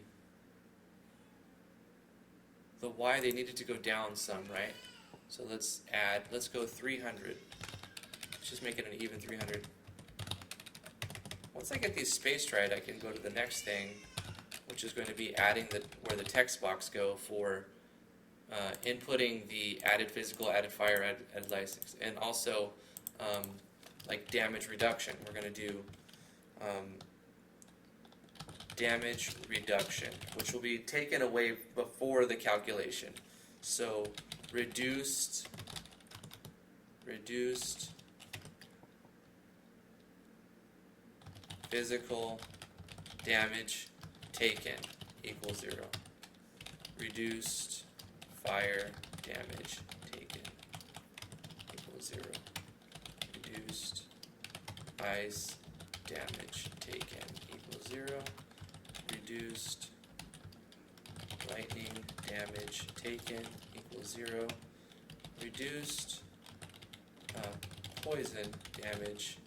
Y, they needed to go down some, right? So let's go 300. Let's just make it an even 300. Once I get these spaced right, I can go to the next thing, which is going to be adding where the text box go for inputting the added physical, added fire, added license, and also like damage reduction. We're going to do damage reduction, which will be taken away before the calculation. So reduced physical damage taken equals 0. Reduced fire damage taken equals 0. Reduced ice damage taken equals 0. Reduced lightning damage taken equals 0. Reduced poison damage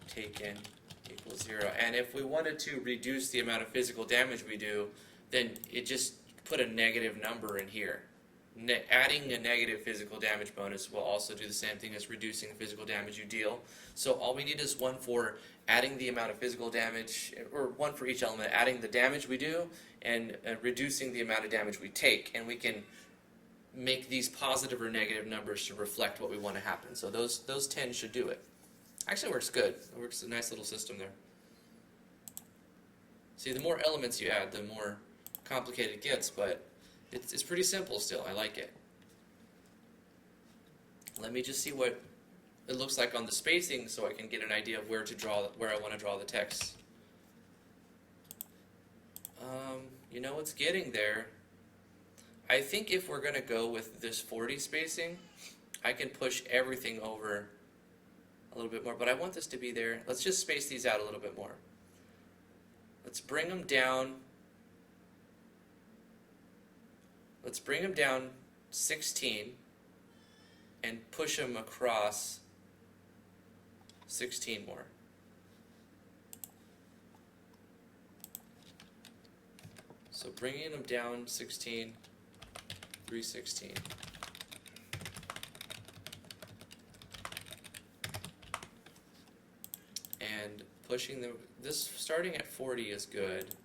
taken equals 0. And if we wanted to reduce the amount of physical damage we do, then it just put a negative number in here. Adding a negative physical damage bonus will also do the same thing as reducing the physical damage you deal. So all we need is one for adding the amount of physical damage, or one for each element, adding the damage we do and reducing the amount of damage we take, and we can make these positive or negative numbers to reflect what we want to happen. So those 10 should do it. Actually works good. It works a nice little system there. See, the more elements you add, the more complicated it gets, but it's pretty simple still. I like it. Let me just see what it looks like on the spacing so I can get an idea of where I want to draw the text. You know, it's getting there. I think if we're going to go with this 40 spacing, I can push everything over a little bit more, but I want this to be there. Let's just space these out a little bit more. Let's bring them down. Let's bring them down 16 and push them across 16 more. So bringing them down 16, 316. And pushing this starting at 40 is good,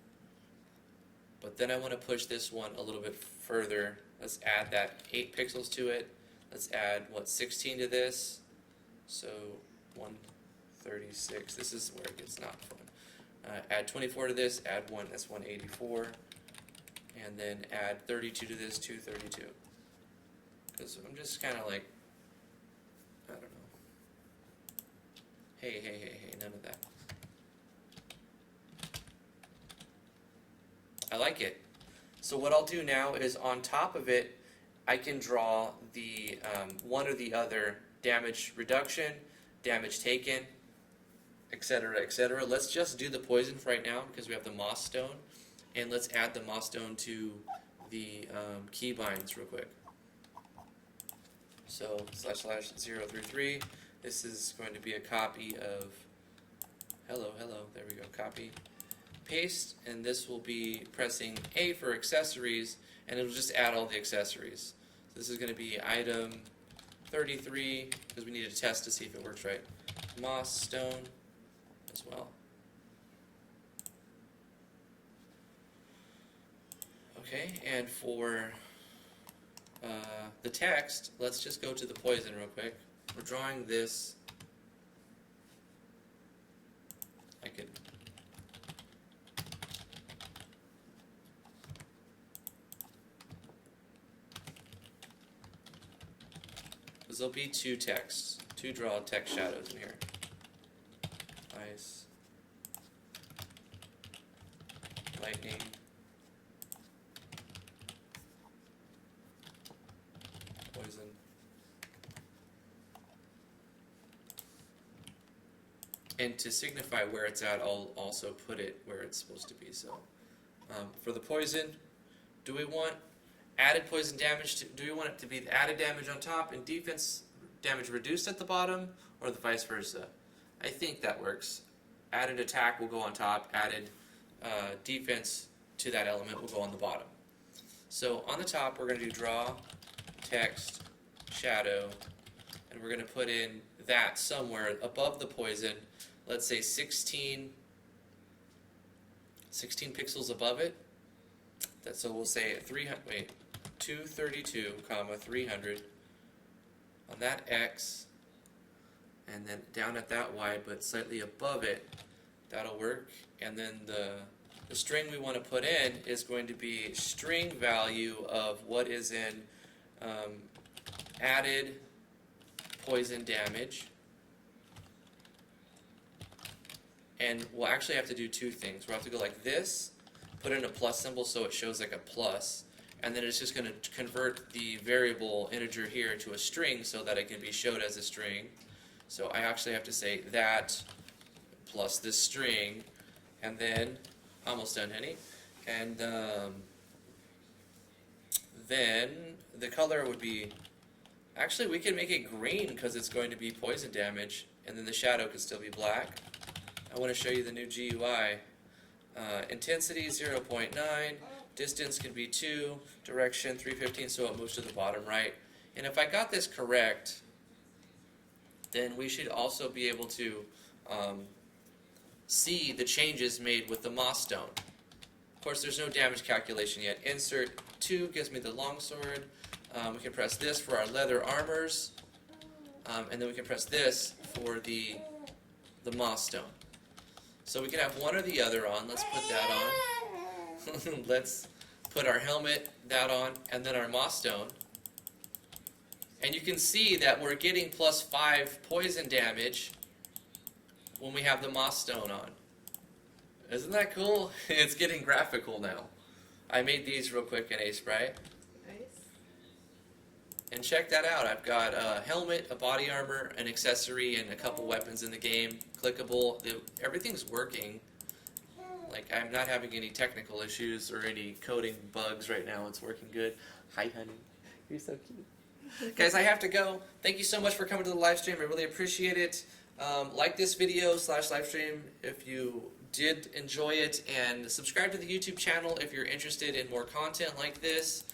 but then I want to push this one a little bit further. Let's add that 8 pixels to it. Let's add 16 to this, so 136. This is where it gets not fun. Add 24 to this, add 1, that's 184, and then add 32 to this, 232. Because I'm just kind of like, I don't know. Hey, none of that. I like it. So what I'll do now is on top of it, I can draw the one or the other damage reduction, damage taken, etc., etc. Let's just do the poison for right now because we have the moss stone, and let's add the moss stone to the keybinds real quick. So //033. This is going to be a copy of hello. There we go. Copy, paste, and this will be pressing A for accessories, and it'll just add all the accessories. So this is going to be item 33 because we need to test to see if it works right. Moss stone as well. Okay, and for the text, let's just go to the poison real quick. We're drawing this. I could. Because there'll be two texts, two draw text shadows in here. Ice, lightning, poison. And to signify where it's at, I'll also put it where it's supposed to be. So for the poison, Do we want added poison damage? Do we want it to be added damage on top and defense damage reduced at the bottom, or the vice versa? I think that works. Added attack will go on top, added defense to that element will go on the bottom. So on the top, we're going to do draw, text, shadow, and we're going to put in that somewhere above the poison. Let's say 16 pixels above it. So we'll say 232, 300 on that X, and then down at that Y, but slightly above it. That'll work. And then the string we want to put in is going to be string value of what is in added poison damage. And we'll actually have to do two things. We'll have to go like this, put in a plus symbol so it shows like a plus, and then it's just going to convert the variable integer here to a string so that it can be showed as a string. So I actually have to say that plus this string, and then, almost done, honey, and then the color would be, actually we can make it green because it's going to be poison damage, and then the shadow could still be black. I want to show you the new GUI. Intensity 0.9, distance can be 2, direction 315, so it moves to the bottom right. And if I got this correct, then we should also be able to see the changes made with the moss stone. Of course, there's no damage calculation yet. Insert 2 gives me the longsword. We can press this for our leather armors, and then we can press this for the moss stone. So we can have one or the other on. Let's put that on. Let's put our helmet, that on, and then our moss stone. And you can see that we're getting +5 poison damage when we have the moss stone on. Isn't that cool? It's getting graphical now. I made these real quick in Sprite. Nice. And check that out. I've got a helmet, a body armor, an accessory, and a couple weapons in the game. Clickable. Everything's working. Like, I'm not having any technical issues or any coding bugs right now. It's working good. Hi, honey. You're so cute. Guys, I have to go. Thank you so much for coming to the live stream. I really appreciate it. Like this video / live stream if you did enjoy it, and subscribe to the YouTube channel if you're interested in more content like this.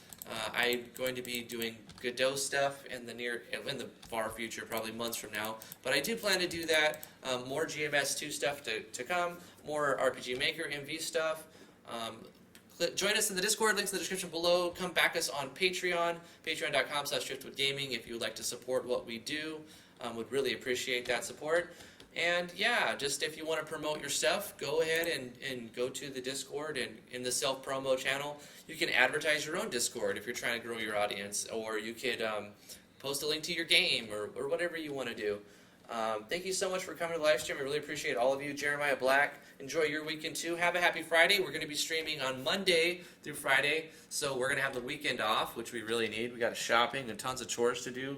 I'm going to be doing Godot stuff in the far future, probably months from now. But I do plan to do that. More GMS2 stuff to come. More RPG Maker MV stuff. Join us in the Discord, links in the description below. Come back us on Patreon, patreon.com/driftwoodgaming if you would like to support what we do. Would really appreciate that support. And yeah, just if you want to promote your stuff, go ahead and go to the Discord, and in the self-promo channel, you can advertise your own Discord if you're trying to grow your audience, or you could post a link to your game, or whatever you want to do. Thank you so much for coming to the live stream. I really appreciate all of you. Jeremiah Black, enjoy your weekend too. Have a happy Friday. We're going to be streaming on Monday through Friday, so we're going to have the weekend off, which we really need. We got shopping and tons of chores to do.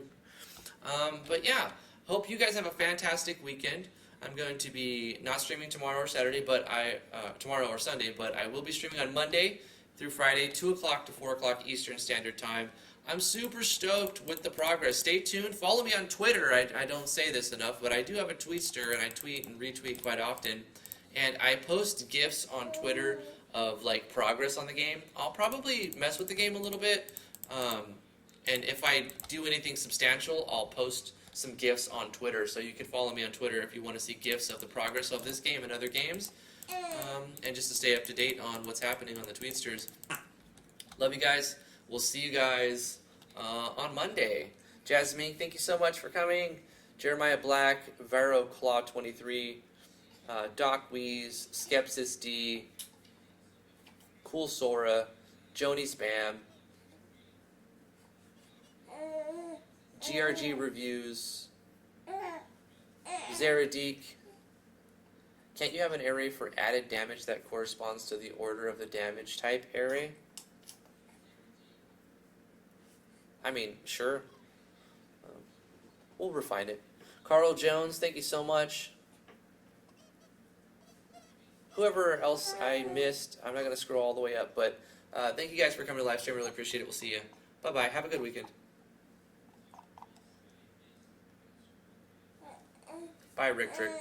But yeah, hope you guys have a fantastic weekend. I'm going to be not streaming tomorrow or Saturday, but tomorrow or Sunday, but I will be streaming on Monday through Friday, 2 o'clock to 4 o'clock Eastern Standard Time. I'm super stoked with the progress. Stay tuned. Follow me on Twitter. I don't say this enough, but I do have a Tweetster, and I tweet and retweet quite often. And I post GIFs on Twitter of like progress on the game. I'll probably mess with the game a little bit, and if I do anything substantial, I'll post some GIFs on Twitter. So you can follow me on Twitter if you want to see GIFs of the progress of this game and other games, and just to stay up to date on what's happening on the Tweetsters. Love you guys. We'll see you guys on Monday. Jasmine, thank you so much for coming. Jeremiah Black, Vero Claw 23, Doc Weeze, Skepsis D, Cool Sora, Joni Spam, GRG Reviews, Zeradik. Can't you have an array for added damage that corresponds to the order of the damage type array? I mean, sure. We'll refine it. Carl Jones, thank you so much. Whoever else I missed, I'm not going to scroll all the way up, but Thank you guys for coming to live stream. Really appreciate it. We'll see you. Bye bye. Have a good weekend. Bye, Rick Trick.